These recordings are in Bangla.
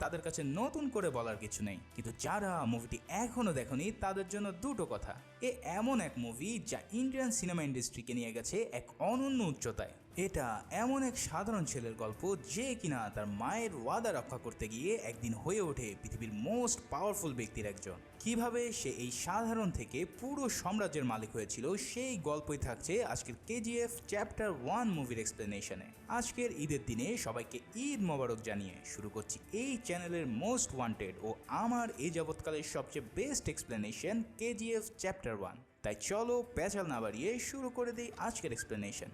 তাদের কাছে নতুন করে বলার কিছু নেই, কিন্তু যারা মুভিটি এখনো দেখেনি তাদের জন্য দুটো কথা। এমন এক মুভি যা ইন্ডিয়ান সিনেমা ইন্ডাস্ট্রিকে নিয়ে গেছে এক অনন্য উচ্চতায়। এটা এমন এক সাধারণ ছেলের গল্প যে কিনা তার মায়ের ওয়াদা রক্ষা করতে গিয়ে একদিন হয়ে ওঠে পৃথিবীর মোস্ট পাওয়ারফুল ব্যক্তির একজন। কিভাবে সে এই সাধারণ থেকে পুরো সাম্রাজ্যের মালিক হয়েছিল সেই গল্পই থাকছে আজকের কেজিএফ চ্যাপ্টার 1 মুভির এক্সপ্লেনেশনে। আজকের ঈদের দিনে সবাইকে ঈদ মোবারক জানিয়ে শুরু করছি এই চ্যানেলের মোস্ট ওয়ান্টেড ও আমার এই যাবৎকালের সবচেয়ে বেস্ট এক্সপ্লেনেশন কেজিএফ চ্যাপ্টার 1। তাই চলো পেঁচাল না বাড়িয়ে শুরু করে দিই আজকের এক্সপ্লেনেশন।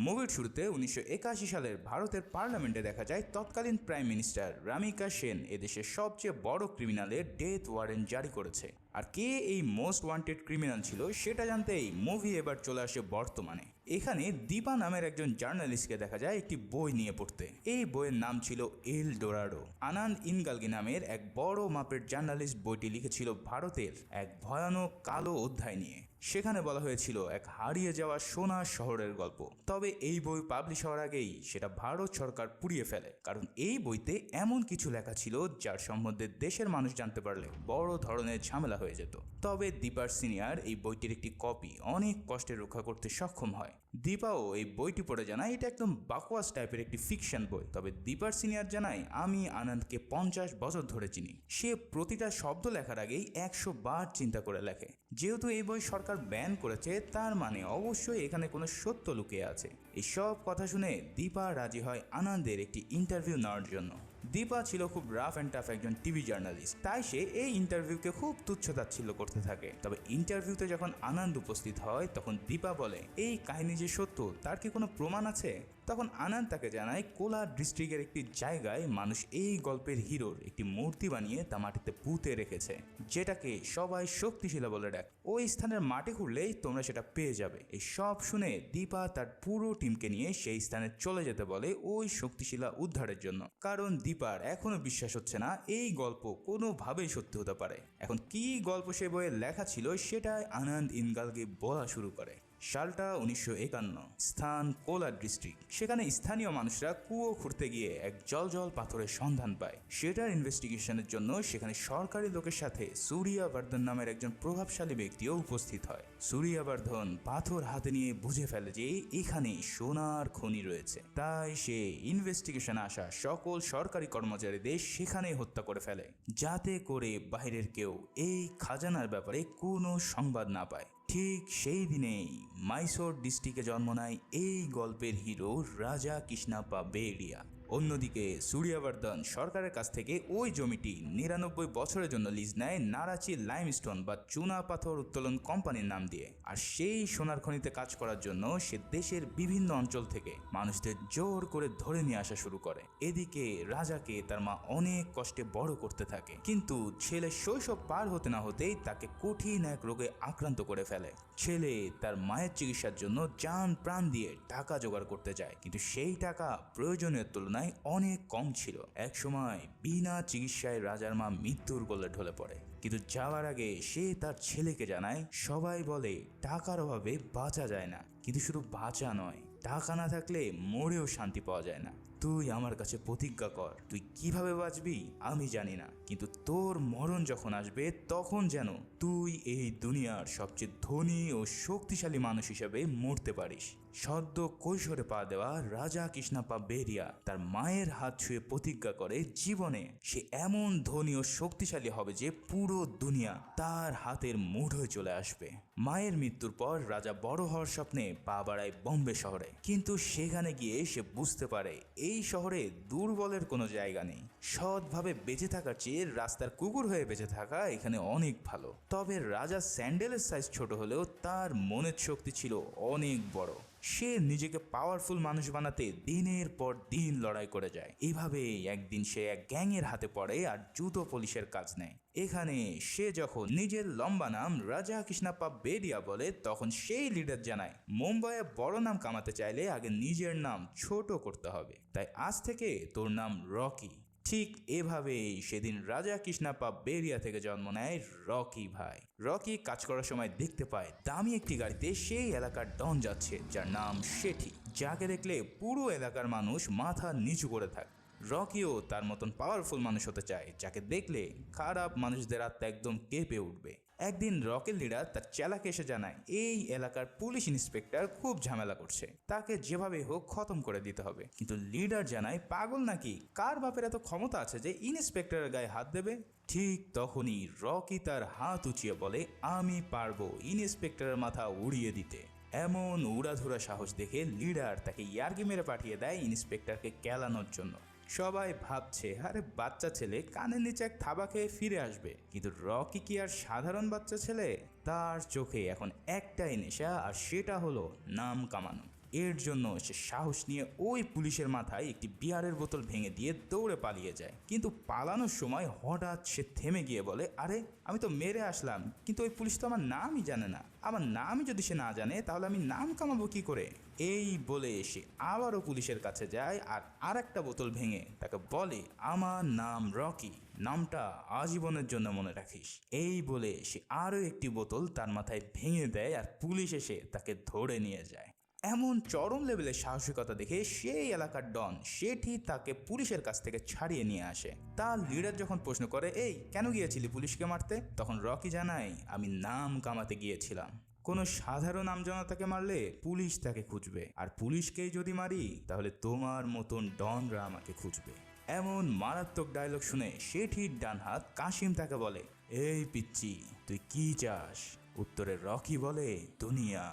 মুভির শুরুতে 1981 সালের ভারতের পার্লামেন্টে দেখা যায় তৎকালীন প্রাইম মিনিস্টার রামিকা সেন এদেশের সবচেয়ে বড় ক্রিমিনালের ডেথ ওয়ারেন্ট জারি করেছে। আর কে এই মোস্ট ওয়ান্টেড ক্রিমিনাল ছিল সেটা জানতেই মুভি এবার চলে আসে বর্তমানে। এখানে দীপা নামের একজন জার্নালিস্টকে দেখা যায় একটি বই নিয়ে পড়তে। এই বইয়ের নাম ছিল এল ডোরাডো। আনন্দ ইনগালগি নামের এক বড় মাপের জার্নালিস্ট বইটি লিখেছিল ভারতের এক ভয়ানক কালো অধ্যায় নিয়ে। সেখানে বলা হয়েছিল এক হারিয়ে যাওয়া সোনার শহরের গল্প। তবে এই বই পাবলিশ হওয়ার আগেই সেটা ভারত সরকার পুড়িয়ে ফেলে, কারণ এই বইতে এমন কিছু লেখা ছিল যার সম্বন্ধে দেশের মানুষ জানতে পারলে বড় ধরনের ঝামেলা হয়ে যেত। তবে দীপার সিনিয়র এই বইটির একটি কপি অনেক কষ্টে রক্ষা করতে সক্ষম হয়। দীপাও এই বইটি পড়ে জানায় এটা একদম বাকওয়াস টাইপের একটি ফিকশন বই। তবে দীপার সিনিয়র জানায় আমি আনন্দকে 50 বছর ধরে চিনি। সে প্রতিটা শব্দ লেখার আগেই 100 বার চিন্তা করে লেখে। যেহেতু এই বই সরকার ব্যান করেছে তার মানে অবশ্যই এখানে কোনো সত্য লুকিয়ে আছে। এই সব কথা শুনে দীপা রাজি হয় আনন্দের একটি ইন্টারভিউ নেওয়ার জন্য। দীপা ছিল খুব রাফ অ্যান্ড টাফ একজন টিভি জার্নালিস্ট, তাই সে এই ইন্টারভিউকে খুব তুচ্ছ-তাচ্ছিল্য করতে থাকে। তবে ইন্টারভিউতে যখন আনন্দ উপস্থিত হয় তখন দীপা বলে এই কাহিনী যে সত্য তার কি কোনো প্রমাণ আছে? তখন আনন্দ তাকে জানায় কোলার ডিস্ট্রিক্টের একটি জায়গায় মানুষ এই গল্পের হিরোর একটি মূর্তি বানিয়ে তা মাটিতে পুঁতে রেখেছে, যেটাকে সবাই শক্তিশিলা বলে ডাক। ওই স্থানের মাটি খুঁড়লেই তোমরা সেটা পেয়ে যাবে। এই সব শুনে দীপা তার পুরো টিমকে নিয়ে সেই স্থানে চলে যেতে বলে ওই শক্তিশিলা উদ্ধারের জন্য। কারণ দীপার এখনো বিশ্বাস হচ্ছে না এই গল্প কোনোভাবেই সত্যি হতে পারে। এখন কি গল্প সে বইয়ে লেখা ছিল সেটাই আনন্দ ইনগালগি বলা শুরু করে। সালটা 1951, স্থান কোলার ডিস্ট্রিক্ট। সেখানে স্থানীয় মানুষরা কুয়ো খুঁড়তে গিয়ে এক জল পাথরের সন্ধান পায়। সেটার ইনভেস্টিগেশনের জন্য সেখানে সরকারি লোকের সাথে সূর্যবর্ধন নামের একজন প্রভাবশালী ব্যক্তিও উপস্থিত হয়। সূর্যবর্ধন পাথর হাতে নিয়ে বুঝে ফেলে যে এখানে সোনার খনি রয়েছে, তাই সে ইনভেস্টিগেশনে আসা সকল সরকারি কর্মচারীদের সেখানে হত্যা করে ফেলে, যাতে করে বাইরের কেউ এই খাজানার ব্যাপারে কোনো সংবাদ না পায়। ঠিক সেই দিনেই মাইসোর ডিস্ট্রিক্টে জন্ম নেয় এই গল্পের হিরো রাজা কৃষ্ণাপ্পা বেরিয়া। অন্যদিকে সূর্যবর্ধন সরকারের কাছ থেকে ওই জমিটি 99 বছরের জন্য লিজ নেয় নারাচি লাইমস্টোন বা চুনা পাথর উত্তোলন কোম্পানির নাম দিয়ে। আর সেই সোনার খনিতে কাজ করার জন্য সে দেশের বিভিন্ন অঞ্চল থেকে মানুষদের জোর করে ধরে নিয়ে আসা শুরু করে। এদিকে রাজাকে তার মা অনেক কষ্টে বড় করতে থাকে, কিন্তু ছেলে শৈশব পার হতে না হতেই তাকে কঠিন এক রোগে আক্রান্ত করে ফেলে। ছেলে তার মায়ের চিকিৎসার জন্য জান প্রাণ দিয়ে টাকা জোগাড় করতে যায়, কিন্তু সেই টাকা প্রয়োজনের তুলনায় অনেক কম ছিল। এক সময় বিনা চিকিৎসায় রাজার মা মৃত্যুর কোলে ঢলে পড়ে, কিন্তু যাওয়ার আগে সে তার ছেলেকে জানায় সবাই বলে টাকার অভাবে বাঁচা যায় না, কিন্তু শুধু বাঁচা নয়, টাকা না থাকলে মরেও শান্তি পাওয়া যায় না। তুই আমার কাছে প্রতিজ্ঞা কর, তুই কিভাবে বাঁচবি আমি জানি না, কিন্তু তোর মরণ যখন আসবে তখন যেন তুই এই দুনিয়ার সবচেয়ে ধনী ও শক্তিশালী মানুষ হিসেবে মরতে পারিস। সদ্য কৈশোরে পা দেওয়া রাজা কৃষ্ণাপ্পা বেরিয়া তার মায়ের হাত ছুঁয়ে প্রতিজ্ঞা করে জীবনে সে এমন ধনী ও শক্তিশালী হবে যে পুরো দুনিয়া তার হাতের মুঠোয় চলে আসবে। মায়ের মৃত্যুর পর রাজা বড় হওয়ার স্বপ্নে পা বাড়ায় বোম্বে শহরে, কিন্তু সেখানে গিয়ে সে বুঝতে পারে এই শহরে দুর্বলের কোনো জায়গা নেই। সৎভাবে বেঁচে থাকার চেয়ে রাস্তার কুকুর হয়ে বেঁচে থাকা এখানে অনেক ভালো। তবে রাজা স্যান্ডেলের সাইজ ছোট হলেও তার মনের শক্তি ছিল অনেক বড়। সে নিজেকে পাওয়ারফুল মানুষ বানাতে দিনের পর দিন লড়াই করে যায়। এভাবে একদিন সে এক গ্যাংয়ের হাতে পড়ে আর জুতো পলিশের কাজ নেয়। এখানে সে যখন নিজের লম্বা নাম রাজা কৃষ্ণাপ্পা বেরিয়া বলে তখন সেই লিডার জানায় মুম্বাইয়ে বড় নাম কামাতে চাইলে আগে নিজের নাম ছোট করতে হবে, তাই আজ থেকে তোর নাম রকি। ঠিক এভাবেই সেদিন রাজা কৃষ্ণাপ্পা বেরিয়া থেকে জন্ম নেয় রকি ভাই। রকি কাজ করার সময় দেখতে পায় দামি একটি গাড়িতে সেই এলাকার ডন যাচ্ছে যার নাম শেঠি, যাকে দেখলে পুরো এলাকার মানুষ মাথা নিচু করে থাকে। রকিও তার মতন পাওয়ারফুল মানুষ হতে চায় যাকে দেখলে খারাপ মানুষদের আত্মা একদম কেঁপে উঠবে। একদিন রকের লিডার তার চেলাকে এসে জানায় এই এলাকার পুলিশ ইন্সপেক্টর খুব ঝামেলা করছে, তাকে যেভাবে হোক খতম করে দিতে হবে। কিন্তু লিডার জানায় পাগল নাকি, কার বাপের এত ক্ষমতা আছে যে ইন্সপেক্টরের গায়ে হাত দেবে। ঠিক তখনই রকি তার হাত উঁচিয়ে বলে আমি পারবো ইন্সপেক্টরের মাথা উড়িয়ে দিতে। এমন উড়াধুরা সাহস দেখে লিডার তাকে ইয়ার্কি মেরে পাঠিয়ে দেয় ইন্সপেক্টরকে কেলানোর জন্য। সবাই ভাবছে আরে বাচ্চা ছেলে কানের নিচে এক থাবা খেয়ে ফিরে আসবে, কিন্তু রকি কি আর সাধারণ বাচ্চা ছেলে? তার চোখে এখন একটাই নেশা, আর সেটা হলো নাম কামানো। এর জন্য সে সাহস নিয়ে ওই পুলিশের মাথায় একটি বিয়ারের বোতল ভেঙে দিয়ে দৌড়ে পালিয়ে যায়। কিন্তু পালানোর সময় হঠাৎ সে থেমে গিয়ে বলে আরে আমি তো মেরে আসলাম, কিন্তু ওই পুলিশ তো আমার নামই জানে না, আমার নামই যদি সে না জানে তাহলে আমি নাম কামাবো কি করে? এই বলে সে আবারও পুলিশের কাছে যায় আর আরেকটা বোতল ভেঙে তাকে বলে আমার নাম রকি, নামটা আজীবনের জন্য মনে রাখিস। এই বলে সে আরও একটি বোতল তার মাথায় ভেঙে দেয় আর পুলিশ এসে তাকে ধরে নিয়ে যায়। এমন চরম লেভেলের সাহসিকতা দেখে সেই এলাকার ডন সেটি তাকে পুলিশের কাছ থেকে ছাড়িয়ে নিয়ে আসে। তার লিডার যখন প্রশ্ন করে এই কেন গিয়েছিলি পুলিশকে মারতে, তখন রকি জানায় আমি নাম কামাতে গিয়েছিলাম। কোনো সাধারণ আমজনতাকে মারলে পুলিশ তাকে খুঁজবে, আর পুলিশকেই যদি মারি তাহলে তোমার মতন ডনরা আমাকে খুঁজবে। এমন মারাত্মক ডায়লগ শুনে সেঠির ডান হাত কাশিম তাকে বলে এই পিচ্চি তুই কি চাস? উত্তরে রকি বলে দুনিয়া।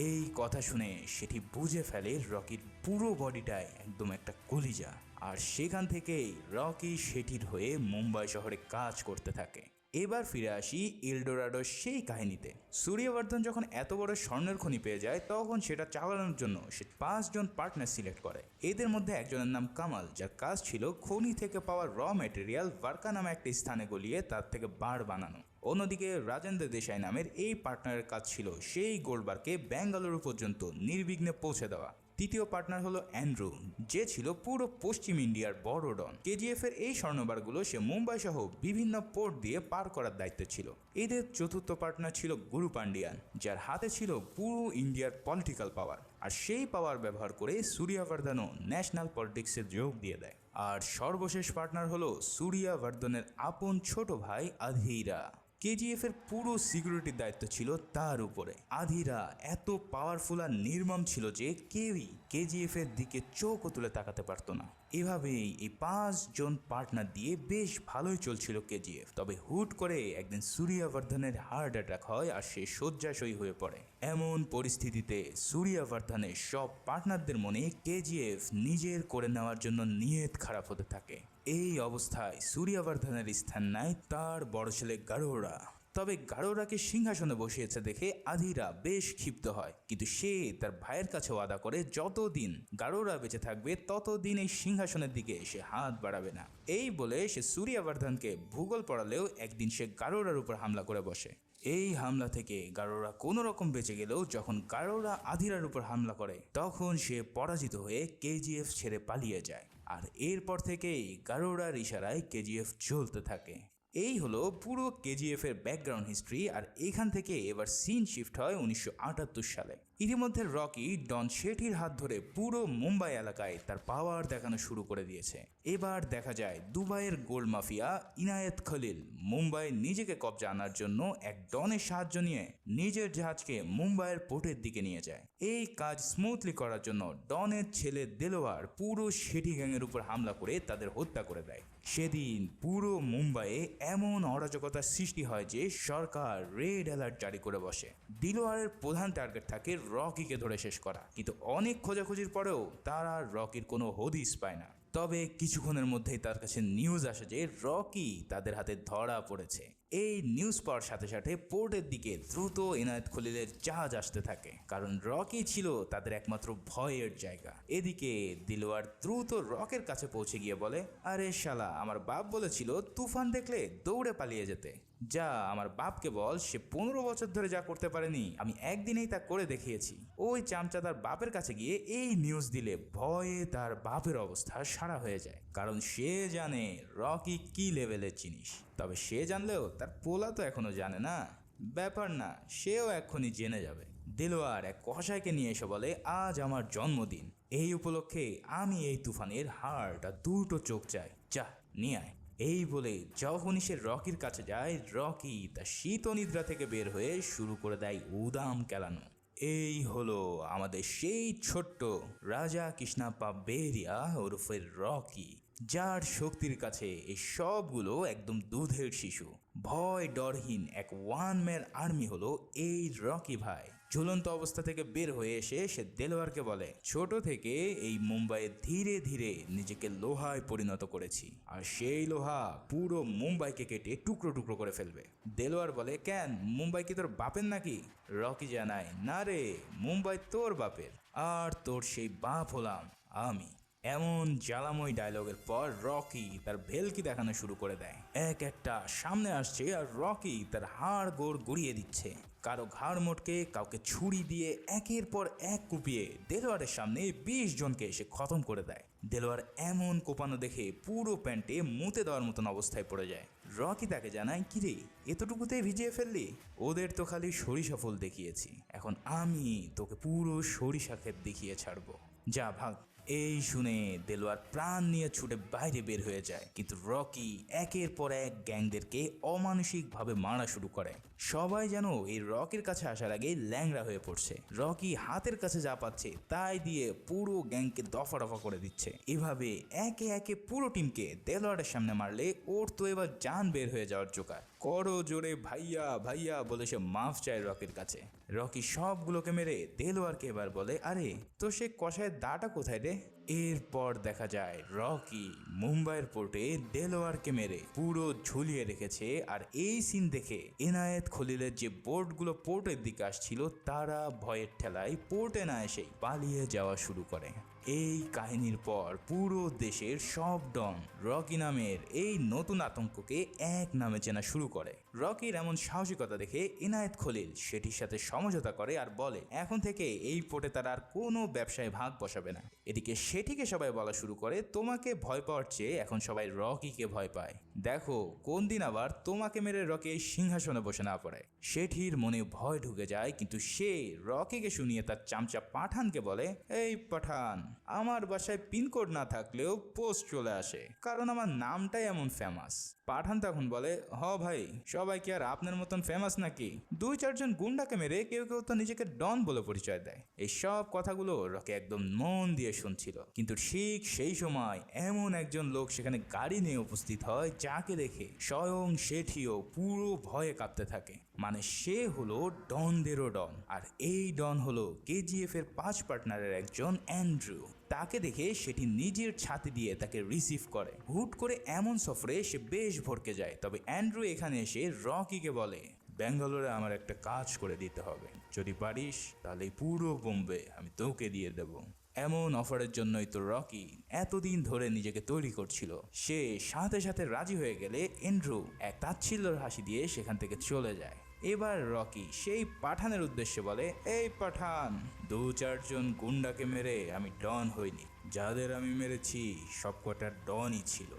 এই কথা শুনে সেটি বুঝে ফেলে রকির পুরো বডিটাই একদম একটা কলিজা, আর সেখান থেকেই রকি সেটির হয়ে মুম্বাই শহরে কাজ করতে থাকে। এবার ফিরে আসি এলডোরাডোর সেই কাহিনীতে। সূর্যবর্ধন যখন এত বড় স্বর্ণের খনি পেয়ে যায় তখন সেটা চালানোর জন্য সে 5 জন পার্টনার সিলেক্ট করে। এদের মধ্যে একজনের নাম কামাল, যার কাজ ছিল খনি থেকে পাওয়া র ম্যাটেরিয়াল ভার্কা নামে একটা স্থানে গলিয়ে তার থেকে বার বানানো। অন্যদিকে রাজেন্দ্র দেশাই নামের এই পার্টনারের কাজ ছিল সেই গোল্ড বারকে বেঙ্গালুরু পর্যন্ত নির্বিঘ্নে পৌঁছে দেওয়া। তৃতীয় পার্টনার হলো অ্যান্ড্রু, যে ছিল পুরো পশ্চিম ইন্ডিয়ার বড় ডন। কেজিএফ এর এই স্বর্ণবারগুলো সে মুম্বাই সহ বিভিন্ন পোর্ট দিয়ে পার করার দায়িত্ব ছিল। এদের চতুর্থ পার্টনার ছিল গুরু পান্ডিয়ান, যার হাতে ছিল পুরো ইন্ডিয়ার পলিটিক্যাল পাওয়ার, আর সেই পাওয়ার ব্যবহার করে সূর্যবর্ধনও ন্যাশনাল পলিটিক্সে যোগ দিয়ে দেয়। আর সর্বশেষ পার্টনার হলো সূর্যবর্ধনের আপন ছোট ভাই আধীরা। কেজিএফ এর পুরো সিকিউরিটির দায়িত্ব ছিল তার উপরে। আধীরা এত পাওয়ারফুল আর নির্মম ছিল যে কেউই কেজিএফ এর দিকে চোখও তুলে তাকাতে পারতো না। এভাবেই এই 5 জন পার্টনার দিয়ে বেশ ভালোই চলছিল কেজিএফ। তবে হুট করে একদিন সূর্যবর্ধনের হার্ট অ্যাটাক হয় আর সে শয্যাশয়ী হয়ে পড়ে। এমন পরিস্থিতিতে সূর্যবর্ধনের সব পার্টনারদের মনে কেজিএফ নিজের করে নেওয়ার জন্য নিয়ত খারাপ হতে থাকে। এই অবস্থায় সূর্যবর্ধনের স্থান নেয় তার বড় ছেলে গাড়োরা। তবে গাড়োরাকে সিংহাসনে বসিয়েছে দেখে আধীরা বেশ ক্ষিপ্ত হয়, কিন্তু সে তার ভাইয়ের কাছে ওয়াদা করে যতদিন গাড়োরা বেঁচে থাকবে ততদিন এই সিংহাসনের দিকে সে হাত বাড়াবে না। এই বলে সে সূর্যবর্ধনকে ভূগোল পড়ালেও একদিন সে গাড়োরার উপর হামলা করে বসে। এই হামলা থেকে গাড়োরা কোনো রকম বেঁচে গেলেও যখন গাড়োরা আধীরার উপর হামলা করে তখন সে পরাজিত হয়ে কেজিএফ ছেড়ে পালিয়ে যায়। আর এরপর থেকেই গাড়োরার ইশারায় কেজিএফ চলতে থাকে। এই হলো পুরো কেজিএফ এর ব্যাকগ্রাউন্ড হিস্ট্রি। আর এখান থেকে এবার সিন শিফট হয় 1978 সালে। ইতিমধ্যে রকি ডন শেঠির হাত ধরে পুরো মুম্বাই এলাকায় তার পাওয়ার দেখানো শুরু করে দিয়েছে। এবার দেখা যায় দুবাইয়ের গোল্ড মাফিয়া ইনায়েত খলিল মুম্বাই নিজেকে কবজা আনার জন্য এক ডনের সাহায্য নিয়ে নিজের জাহাজকে মুম্বাইয়ের পোর্টের দিকে নিয়ে যায়। এই কাজ স্মুথলি করার জন্য ডনের ছেলে দেলোয়ার পুরো শেঠি গ্যাংয়ের উপর হামলা করে তাদের হত্যা করে দেয়। সেদিন পুরো মুম্বাইয়ে এমন অরাজকতার সৃষ্টি হয় যে সরকার রেড অ্যালার্ট জারি করে বসে। দিলোয়ারের প্রধান টার্গেট থাকে রকিকে ধরে শেষ করা, কিন্তু অনেক খোঁজাখুঁজির পরেও তারা রকির কোনো হদিস পায় না। তবে কিছুক্ষণের মধ্যেই তার কাছে নিউজ আসে যে রকি তাদের হাতে ধরা পড়েছে। এই নিউজ পাওয়ার সাথে সাথে পোর্টের দিকে দ্রুত ইনায়েত খলিলের জাহাজ আসতে থাকে, কারণ রকি ছিল তাদের একমাত্র ভয়ের জায়গা। এদিকে দিলোয়ার দ্রুত রকের কাছে পৌঁছে গিয়ে বলে আরে শালা, আমার বাপ বলেছিল তুফান দেখলে দৌড়ে পালিয়ে যেতে। যা আমার বাপকে বল সে 15 বছর ধরে যা করতে পারেনি আমি একদিনেই তা করে দেখিয়েছি। ওই চামচা তার বাপের কাছে গিয়ে এই নিউজ দিলে ভয়ে তার বাপের অবস্থা সারা হয়ে যায়, কারণ সে জানে রকি কি লেভেলের জিনিস। তবে সে জানলেও তার পোলা তো এখনো জানে না। ব্যাপার না, সেও এক্ষুনি জেনে যাবে। দিলোয়ার এক কসাইকে নিয়ে এসে বলে আজ আমার জন্মদিন, এই উপলক্ষে আমি এই তুফানের হার্ট আর দুটো চোখ চাই, যা নিয়ে আয়। এই বলে যখনই সে রকির কাছে যায়, রকি তার শীত নিদ্রা থেকে বের হয়ে শুরু করে দেয় উদাম কেলানো। এই হলো আমাদের সেই ছোট্ট রাজা কৃষ্ণাপ্পা বেরিয়া ওরফে রকি, যার শক্তির কাছে এই সবগুলো একদম দুধের শিশু। ভয় ডরহীন এক ওয়ান ম্যান আর্মি হলো এই রকি ভাই। ঝুলন্ত অবস্থা থেকে বের হয়ে এসে সে দেলোয়ারকে বলে, ছোট থেকে এই মুম্বাইয়ে ধীরে ধীরে নিজেকে লোহায় পরিণত করেছি, আর সেই লোহা পুরো মুম্বাইকে কেটে টুকরো টুকরো করে ফেলবে। দেলোয়ার বলে, কেন, মুম্বাই কি তোর বাপের নাকি? রকি জানায়, না রে, মুম্বাই তোর বাপের, আর তোর সেই বাপ হলাম আমি। এমন জ্বালাময় ডায়লগের পর রকি তার ভেলকি দেখানো শুরু করে দেয়। এক একটা সামনে আসছে আর রকি তার হাড় গোড় গড়িয়ে দিচ্ছে। কারো ঘাড় মোটকে, কাউকে ছুরি দিয়ে একের পর এক কুপিয়ে দেলোয়ারের সামনে 20 জনকে এসে খতম করে দেয়। দেলোয়ার এমন কোপানো দেখে পুরো প্যান্টে মুতে দেওয়ার মতন অবস্থায় পড়ে যায়। রকি তাকে জানায়, কিরে, এতটুকুতে ভিজিয়ে ফেললি? ওদের তো খালি সরিষা ফুল দেখিয়েছি, এখন আমি তোকে পুরো সরিষা ক্ষেত দেখিয়ে ছাড়বো, যা ভাগ। এই শুনে দেলোয়ার প্রাণ নিয়ে ছুটে বাইরে বের হয়ে যায়, কিন্তু রকি একের পর এক গ্যাংদেরকে অমানসিকভাবে মারা শুরু করে। সবাই যেন এই রকির কাছে আসার আগে ল্যাংড়া হয়ে পড়ছে। রকি হাতের কাছে যা পাচ্ছে তাই দিয়ে পুরো গ্যাংকে দফা রফা করে দিচ্ছে। এভাবে একে একে পুরো টিমকে দেলোয়ারের সামনে মারলে ওর তো এবার জান বের হয়ে যাওয়ার জোগাড়। করো জোরে ভাইয়া ভাইয়া বলে সে মাফ চায় রকির কাছে। রকি সবগুলোকে মেরে দেলোয়ারকে এবার বলে, আরে তো সে কষায়ের দাটা কোথায় রে? এরপর দেখা যায় রকি মুম্বাইয়ের পোর্টে দেলোয়ারকে মেরে পুরো ঝুলিয়ে রেখেছে। আর এই সিন দেখে এনায়েত খলিলের যে বোটগুলো পোর্টের দিকে আসছিল তারা ভয়ের ঠেলায় পোর্টে না এসেই পালিয়ে যাওয়া শুরু করে। এই কাহিনীর পর পুরো দেশের সব ডন রকি নামের এই নতুন আতঙ্ককে এক নামে চেনা শুরু করে। রকির এমন সাহসিকতা দেখে এনায়েত খলিল সেটির সাথে সমঝোতা করে আর বলে, এখন থেকে এই পোর্টে তারা আর কোনো ব্যবসায় ভাগ বসাবে না। এদিকে সেটিকে সবাই বলা শুরু করে, তোমাকে ভয় পাওয়ার চেয়ে এখন সবাই রকিকে ভয় পায়, দেখো কোন দিন আবার তোমাকে মেরে রকি এই সিংহাসনে বসে না পড়ে। শেঠির মনে ভয় ঢুকে যায়, কিন্তু সে রকিকে শুনিয়ে তার চামচা পাঠানকে বলে, এই পাঠান, আমার বাসায় পিনকোড না থাকলেও পোস্ট চলে আসে, কারণ আমার নামটাই এমন ফেমাস। পাঠান তখন বলে, হ ভাই, সবাই কি আর আপনার মতন ফেমাস নাকি? 2-4 জন গুন্ডাকে মেরে কেউ কেউ তো নিজেকে ডন বলে পরিচয় দেয়। এই সব কথাগুলো রকি একদম মন দিয়ে শুনছিল, কিন্তু ঠিক সেই সময় এমন একজন লোক সেখানে গাড়ি নিয়ে উপস্থিত হয়, যাকে দেখে স্বয়ং শেঠিও পুরো ভয়ে কাঁপতে থাকে। মানে সে হলো ডনদেরও ডন, আর এই ডন হলো কেজিএফ এর 5 পার্টনারের একজন অ্যান্ড্রু। তাকে দেখে সেটি নিজের ছাতি দিয়ে তাকে রিসিভ করে। হুট করে এমন সফরে সে বেশ ভড়কে যায়। তবে অ্যান্ড্রু এখানে এসে রকিকে বলে, ব্যাঙ্গালোরে আমার একটা কাজ করে দিতে হবে, যদি পারিস তাহলে পুরো বোম্বে আমি তোকে দিয়ে দেব। এমন অফারের জন্যই তো রকি এতদিন ধরে নিজেকে তৈরি করছিল। সে সাথে সাথে রাজি হয়ে গেলে অ্যান্ড্রু এক তাচ্ছিল্যর হাসি দিয়ে সেখান থেকে চলে যায়। এবার রকি সেই পাঠানের উদ্দেশ্যে বলে, এই পাঠান, 2-4 জন গুন্ডাকে মেরে আমি ডন হইনি, যাদের আমি মেরেছি সবকটা ডনই ছিল।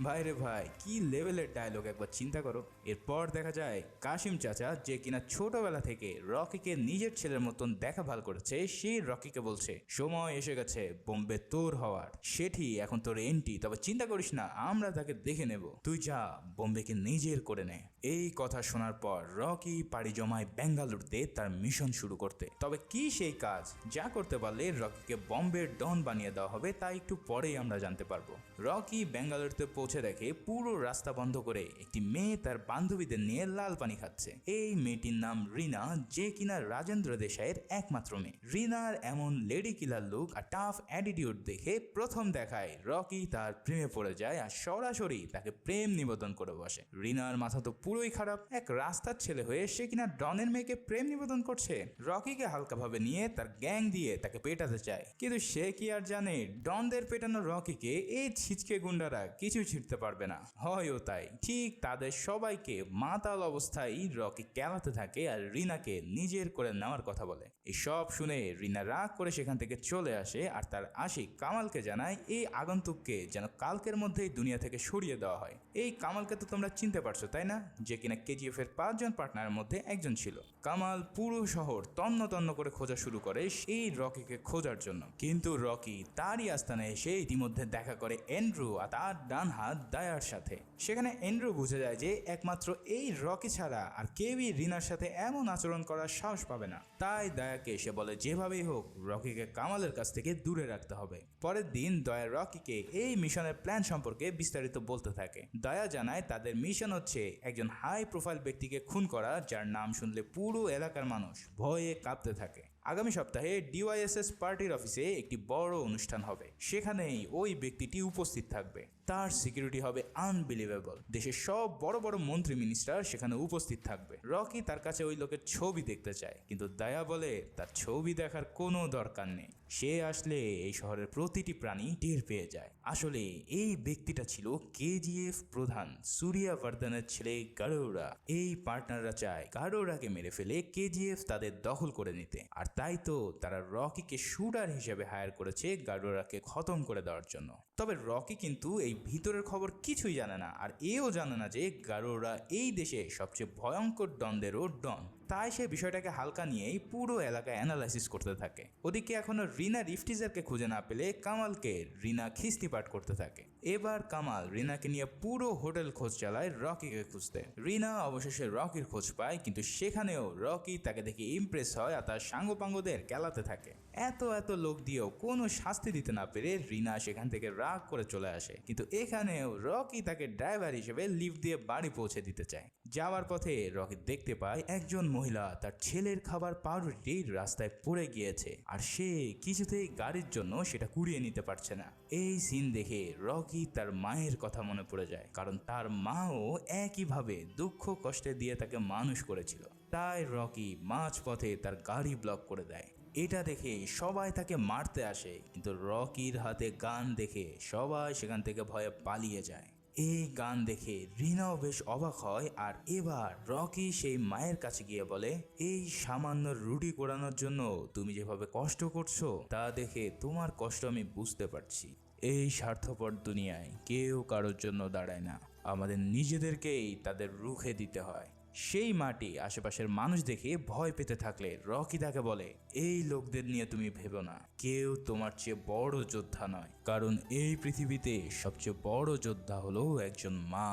ভাইরে ভাই, কি লেভেলের ডায়লগ একবার চিন্তা করো। এরপর দেখা যায় কাশিম চাচা, যে কিনা ছোটবেলা থেকে রকিকে নিজের ছেলের মতন দেখাভাল করেছে, সেই রকিকে বলছে, সময় এসে গেছে বোম্বে তোর হওয়ার। সেটি এখন তোর এন্টি, তবে চিন্তা করিস না, আমরা তাকে দেখে নেব, তুই যা বোম্বেকে নিজের করে নে। এই কথা শোনার পর রকি পাড়ি জমায় বেঙ্গালুরুতে তার মিশন শুরু করতে। তবে কি সেই কাজ, যা করতে পারলে রকিকে বম্বের ডন বানিয়ে দেওয়া হবে, তা একটু পরেই আমরা জানতে পারবো। রকি বেঙ্গালুরুতে পৌঁছে দেখে পুরো রাস্তা বন্ধ করে একটি মেয়ে তার বান্ধবীদের নিয়ে লাল পানি খাচ্ছে। এই মেয়েটির নাম রিনা, যে কিনা রাজেন্দ্র দেশাইয়ের একমাত্র মেয়ে। রিনার এমন লেডি কিলার লুক আর টাফ অ্যাটিটিউড দেখে প্রথম দেখায় রকি তার প্রেমে পড়ে যায় আর সরাসরি তাকে প্রেম নিবেদন করে বসে। রিনার মাথা তো পুরোই খারাপ, এক রাস্তার ছেলে হয়ে সে কিনা ডনের মেয়েকে প্রেম নিবেদন করছে। রকিকে হালকাভাবে নিয়ে তার গ্যাং দিয়ে তাকে পেটাতে চায়, কিন্তু সে কি আর জানে ডনদের পেটানো রকিকে এই ছিচকে গুন্ডারা কিছুই ছিল ছিঁড়তে পারবে না। হয়ও তাই, ঠিক তাদের সবাইকে মাতাল অবস্থায় রকি খেলাতে থাকে আর রিনাকে নিজের করে নেওয়ার কথা বলে। এসব শুনে রিনা রাগ করে সেখান থেকে চলে আসে আর তার আশিক কামালকে জানায় এই আগন্তুককে যেন কালকের মধ্যেই দুনিয়া থেকে সরিয়ে দেওয়া হয়। এই কামালকে তো তোমরা চিনতে পারছো তাই না, যে কিনা কেজিএফ এর 5 জন পার্টনারের মধ্যে একজন ছিল। কামাল পুরো শহর তন্ন তন্ন করে খোঁজা শুরু করে সেই রকিকে খোঁজার জন্য, কিন্তু রকি তারই আস্তানে এসে ইতিমধ্যে দেখা করে এন্ড্রু আর তার ডান হাত দায়ার সাথে। সেখানে এন্ড্রু বুঝে যায় যে একমাত্র এই রকি ছাড়া আর কেউই রিনার সাথে এমন আচরণ করার সাহস পাবে না। তাই দয়াকে সে বলে যেভাবেই হোক রকিকে কামালের কাছ থেকে দূরে রাখতে হবে। পরের দিন দয়া রকিকে এই মিশনের প্ল্যান সম্পর্কে বিস্তারিত বলতে থাকে। দয়া জানায় তাদের মিশন হচ্ছে একজন হাই প্রোফাইল ব্যক্তিকে খুন করা, যার নাম শুনলে পুরো এলাকার মানুষ ভয়ে কাঁপতে থাকে। আগামী সপ্তাহে ডিওয়াইএসএস পার্টির অফিসে একটি বড় অনুষ্ঠান হবে, সেখানেই ওই ব্যক্তিটি উপস্থিত থাকবে। তার সিকিউরিটি হবে আনবিলিভেবল। দেশের সব বড় বড় মন্ত্রী মিনিস্টার সেখানে উপস্থিত থাকবে। রকি তার কাছে ওই লোকের ছবি দেখতে চায়, কিন্তু দয়া বলে তার ছবি দেখার কোনো দরকার নেই, সে আসলে এই শহরের প্রতিটি প্রাণী টের পেয়ে যায়। আসলে এই ব্যক্তিটা ছিল কেজিএফ প্রধান সূর্যবর্ধনের ছেলে গাড়োরা। এই পার্টনাররা চায় গাড়োরাকে মেরে ফেলে কেজিএফ তাদের দখল করে নিতে, আর তাই তো তারা রকিকে শুটার হিসেবে হায়ার করেছে গাড়োরাকে খতম করে দেওয়ার জন্য। তবে রকি কিন্তু এই ভিতরের খবর কিছুই জানে না, আর এও জানে না যে গাড়োরা এই দেশে সবচেয়ে ভয়ঙ্কর ডনদেরও ডন। তাই সে বিষয়টাকে হালকা নিয়েই পুরো এলাকা অ্যানালাইসিস করতে থাকে। ওদিকে এখনো রিনা রিফটিজারকে খুঁজে না পেলে কামালকে রিনা খিস্তিপাট করতে থাকে। এবার কামাল রিনাকে নিয়ে পুরো হোটেল খোঁজ চালায় রকিকে খুঁজতে। রিনা অবশেষে রকির খোঁজ পায়, কিন্তু সেখানেও রকি তাকে দেখে ইমপ্রেস হয় আর তার সাঙ্গপাঙ্গদের খেলাতে থাকে। এত লোক দিয়েও কোনো শাস্তি দিতে না পেরে রিনা সেখান থেকে রাগ করে চলে আসে, কিন্তু এখানেও রকি তাকে ড্রাইভার হিসেবে লিফট দিয়ে বাড়ি পৌঁছে দিতে চায়। যাওয়ার পথে রকি দেখতে পায় একজন মহিলা তার ছেলের খাবার পাউরুটি রাস্তায় পড়ে গিয়েছে, আর সে কিছুতেই গাড়ির জন্য সেটা কুড়িয়ে নিতে পারছে না। এই সিন দেখে রকি তার মায়ের কথা মনে পড়ে যায়, কারণ তার মাও একইভাবে দুঃখ কষ্টে দিয়ে তাকে মানুষ করেছিল। তাই রকি মাঝপথে তার গাড়ি ব্লক করে দেয়। এটা দেখে সবাই তাকে মারতে আসে, কিন্তু রকির হাতে গান দেখে সবাই সেখান থেকে ভয়ে পালিয়ে যায়। এই গান দেখে রিনাও বেশ অবাক হয়, আর এবার রকি সেই মায়ের কাছে গিয়ে বলে, এই সামান্য রুটি কোড়ানোর জন্য তুমি যেভাবে কষ্ট করছো তা দেখে তোমার কষ্ট আমি বুঝতে পারছি। এই স্বার্থপর দুনিয়ায় কেউ কারোর জন্য দাঁড়ায় না, আমাদের নিজেদেরকেই তাদের রুখে দিতে হয়। সেই মাটি আশেপাশের মানুষ দেখে ভয় পেতে থাকলে রকি তাকে বলে, এই লোকদের নিয়ে তুমি ভেবো না, কেউ তোমার চেয়ে বড় যোদ্ধা নয়, কারণ এই পৃথিবীতে সবচেয়ে বড় যোদ্ধা হলো একজন মা।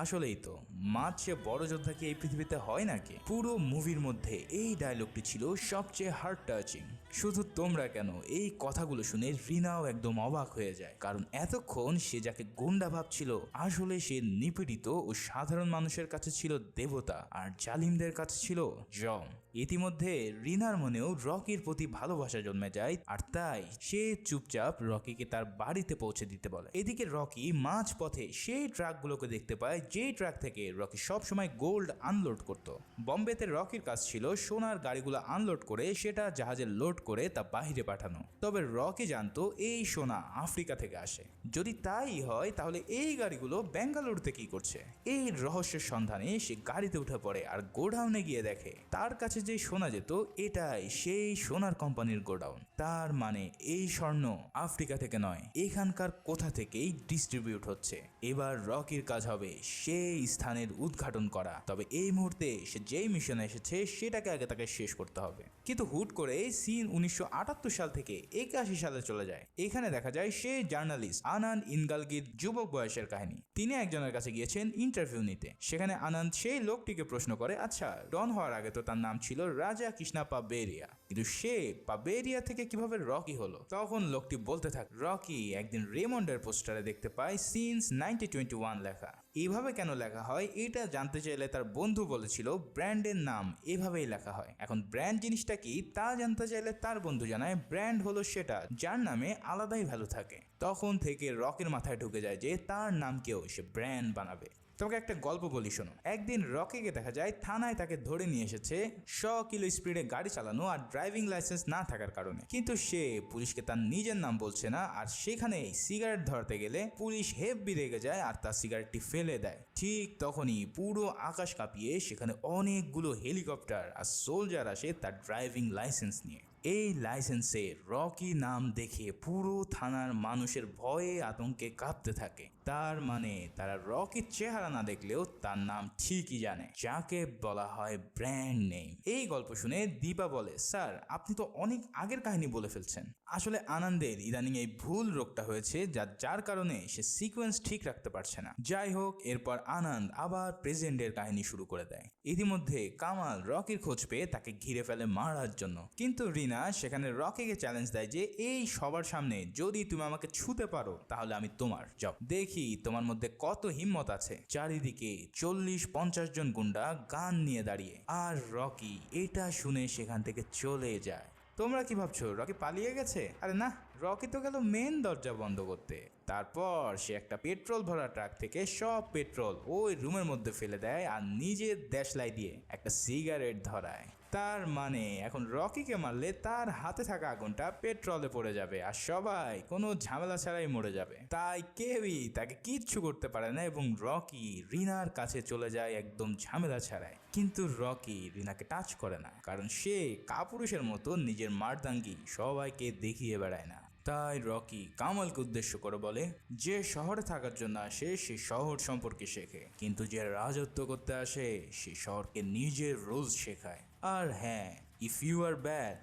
আসলেই তো, মার চেয়ে বড় যোদ্ধা কি এই পৃথিবীতে হয় নাকি? পুরো মুভির মধ্যে এই ডায়লগটি ছিল সবচেয়ে হার্ট টাচিং। শুধু তোমরা কেন, এই কথাগুলো শুনে রিনাও একদম অবাক হয়ে যায়, কারণ এতক্ষণ সে যাকে গুন্ডা ভাবছিল আসলে সে নিপীড়িত ও সাধারণ মানুষের কাছে ছিল দেবতা, আর জালিমদের কাছে ছিল জম। ইতিমধ্যে রিনার মনেও রকির প্রতি ভালোবাসা জন্মে যায়, আর তাই সে চুপচাপ রকিকে তার বাড়িতে পৌঁছে দিতে বলে। এদিকে রকি মাঝ পথে সেই ট্রাকগুলোকে দেখতে পায় যে ট্রাক থেকে রকি সবসময় গোল্ড আনলোড করত। বম্বেতে রকির কাজ ছিল সোনার গাড়িগুলো আনলোড করে সেটা জাহাজে লোড করে তা বাহিরে পাঠানো। তবে রকি জানতো এই সোনা আফ্রিকা থেকে আসে। যদি তাই হয় তাহলে এই গাড়িগুলো বেঙ্গালুরুতে কি করছে? এই রহস্যের সন্ধানে সে গাড়িতে উঠে পড়ে আর গোডাউনে গিয়ে দেখে তার কাছে যে সোনা যেত এটাই সেই সোনার কোম্পানির গোডাউন। তার মানে এই স্বর্ণ আফ্রিকা থেকে নয়, এখানকার কোথা থেকেই ডিস্ট্রিবিউট হচ্ছে। এবার রকির কাজ হবে সেই স্থানের উদ্ঘাটন করা। তবে এই মুহূর্তে সে যেই মিশনে এসেছে সেটাকে আগে তাকে শেষ করতে হবে। কিন্তু হুট করে সিন 1978 সাল থেকে 81 সালে চলে যায়। এখানে দেখা যায় সেই জার্নালিস্ট আনন্দ ইনগালগির যুবক বয়সের কাহিনী। তিনি একজনের কাছে গিয়েছেন ইন্টারভিউ নিতে। সেখানে আনন্দ সেই লোকটিকে প্রশ্ন করে, আচ্ছা ডন হওয়ার আগে তো তার নাম ছিল রাজা কৃষ্ণাপ্পা বেরিয়া, কিন্তু সে পাবেরিয়া থেকে কিভাবে রকি হলো? তখন লোকটি বলতে থাকে, রকি একদিন রেমন্ডের পোস্টারে দেখতে পায় সিন্স 1921 লেখা। এইভাবে কেন লেখা হয় এটা জানতে চাইলে তার বন্ধু বলেছিল ব্র্যান্ডের নাম এভাবেই লেখা হয়। এখন ব্র্যান্ড জিনিসটা কি তা জানতে চাইলে তার বন্ধু জানায় ব্র্যান্ড হলো সেটা যার নামে আলাদাই ভ্যালু থাকে। তখন থেকে রকির মাথায় ঢুকে যায় যে তার নামকেও সে ব্র্যান্ড বানাবে। তোমাকে একটা গল্প বলি শোনো। একদিন রকিকে দেখা যায় থানায় তাকে ধরে নিয়ে এসেছে 100 কিলো স্পিডে গাড়ি চালানো আর ড্রাইভিং লাইসেন্স না থাকার কারণে। কিন্তু সে পুলিশকে তার নিজের নাম বলছে না, আর সেখানে সিগারেট ধরতে গেলে পুলিশ হেব্বি রেগে যায় আর তার সিগারেটটি ফেলে দেয়। ঠিক তখনই পুরো আকাশ কাঁপিয়ে সেখানে অনেকগুলো হেলিকপ্টার আর সোলজার আসে তার ড্রাইভিং লাইসেন্স নিয়ে। এই লাইসেন্সে রকি নাম দেখে পুরো থানার মানুষের ভয়ে আতঙ্কে কাঁপতে থাকে। তার মানে তারা রকির চেহারা না দেখলেও তার নাম ঠিকই জানে, যাকে বলা হয় ব্র্যান্ড নেম। এই গল্প শুনে দীপা বলে, স্যার আপনি তো অনেক আগের কাহিনী বলে ফেলছেন। আসলে আনন্দের ইদানিং এই ভুল রোগটা হয়েছে, যার কারণে সে সিকোয়েন্স ঠিক রাখতে পারছে না। যাই হোক, এরপর আনন্দ আবার প্রেজেন্টের কাহিনী শুরু করে দেয়। ইতিমধ্যে কামাল রকির খোঁজ পেয়ে তাকে ঘিরে ফেলে মারার জন্য, কিন্তু রিনা সেখানে রকিকে চ্যালেঞ্জ দেয় যে এই সবার সামনে যদি তুমি আমাকে ছুতে পারো তাহলে আমি তোমার। যাও দেখি তোমার মধ্যে কত হিম্মত আছে। চারিদিকে 40-50 জন গুন্ডা গান নিয়ে দাঁড়িয়ে, আর রকি এটা শুনে সেখান থেকে চলে যায়। তোমরা কি ভাবছো রকি পালিয়ে গেছে? আরে না, রকি তো গেল মেন দরজা বন্ধ করতে। তারপর সে একটা পেট্রোল ভরা ট্রাক থেকে সব পেট্রোল ওই রুমের মধ্যে ফেলে দেয় আর নিজের দেশলাই দিয়ে একটা সিগারেট ধরায়। তার মানে এখন রকিকে মারলে তার হাতে থাকা আগুনটা পেট্রোলে পড়ে যাবে আর সবাই কোনো ঝামেলা ছাড়াই মরে যাবে। তাই কেউই তাকে কিচ্ছু করতে পারে না এবং রকি রিনার কাছে চলে যায় একদম ঝামেলা ছাড়াই। কিন্তু রকি রিনাকে টাচ করে না, কারণ সে কাপুরুষের মতো নিজের মারদাঙ্গি সবাইকে দেখিয়ে বেড়ায় না। তাই রকি কামালকে উদ্দেশ্য করে বলে, যে শহরে থাকার জন্য আসে সে শহর সম্পর্কে শেখে, কিন্তু যে রাজত্ব করতে আসে সে শহরকে নিজের রুলস শেখায়। আর হ্যাঁ, if you are bad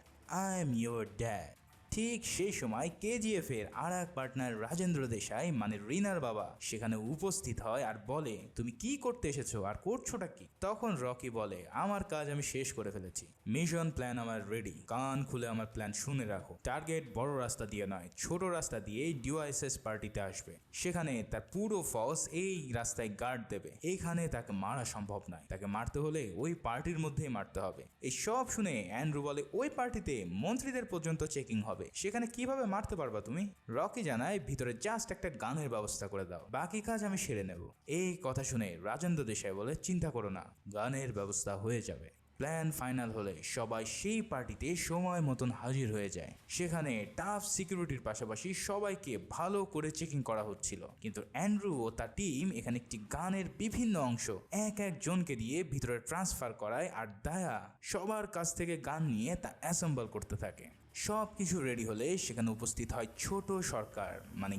I am your dad. ঠিক সেই সময় কেজিএফ এর আর এক পার্টনার রাজেন্দ্র দেশাই মানে রিনার বাবা সেখানে উপস্থিত হয় আর বলে, তুমি কি করতে এসেছো আর করছোটা কি? তখন রকি বলে, আমার কাজ আমি শেষ করে ফেলেছি, মিশন প্ল্যান আমার রেডি, কান খুলে আমার প্ল্যান শুনে রাখো। টার্গেট বড় রাস্তা দিয়ে নয়, ছোট রাস্তা দিয়ে ডিওয়াইএসএস পার্টিতে আসবে, সেখানে তার পুরো ফোর্স এই রাস্তায় গার্ড দেবে। এইখানে তাকে মারা সম্ভব নয়, তাকে মারতে হলে ওই পার্টির মধ্যেই মারতে হবে। এই সব শুনে অ্যান্ড্রু বলে, ওই পার্টিতে মন্ত্রীদের পর্যন্ত চেকিং হবে, সেখানে কিভাবে মারতে পারবা তুমি? রকি জানায়, ভিতরে জাস্ট একটা গানের ব্যবস্থা করে দাও, বাকি কাজ আমি সেরে নেব। এই কথা শুনে রাজেন্দ্র দেশাই বলে, চিন্তা করো না, গানের ব্যবস্থা হয়ে যাবে। প্ল্যান ফাইনাল হলে সবাই সেই পার্টিতে সময় মতন হাজির হয়ে যায়। সেখানে টাফ সিকিউরিটির পাশাপাশি সবাইকে ভালো করে চেকিং করা হচ্ছিল, কিন্তু অ্যান্ড্রু ও তার টিম এখানে একটি গানের বিভিন্ন অংশ এক একজনকে দিয়ে ভিতরে ট্রান্সফার করায়, আর দায়া সবার কাছ থেকে গান নিয়ে তা অ্যাসেম্বল করতে থাকে। সব কিছু রেডি হলে সেখানে উপস্থিত হয় ছোট সরকার মানে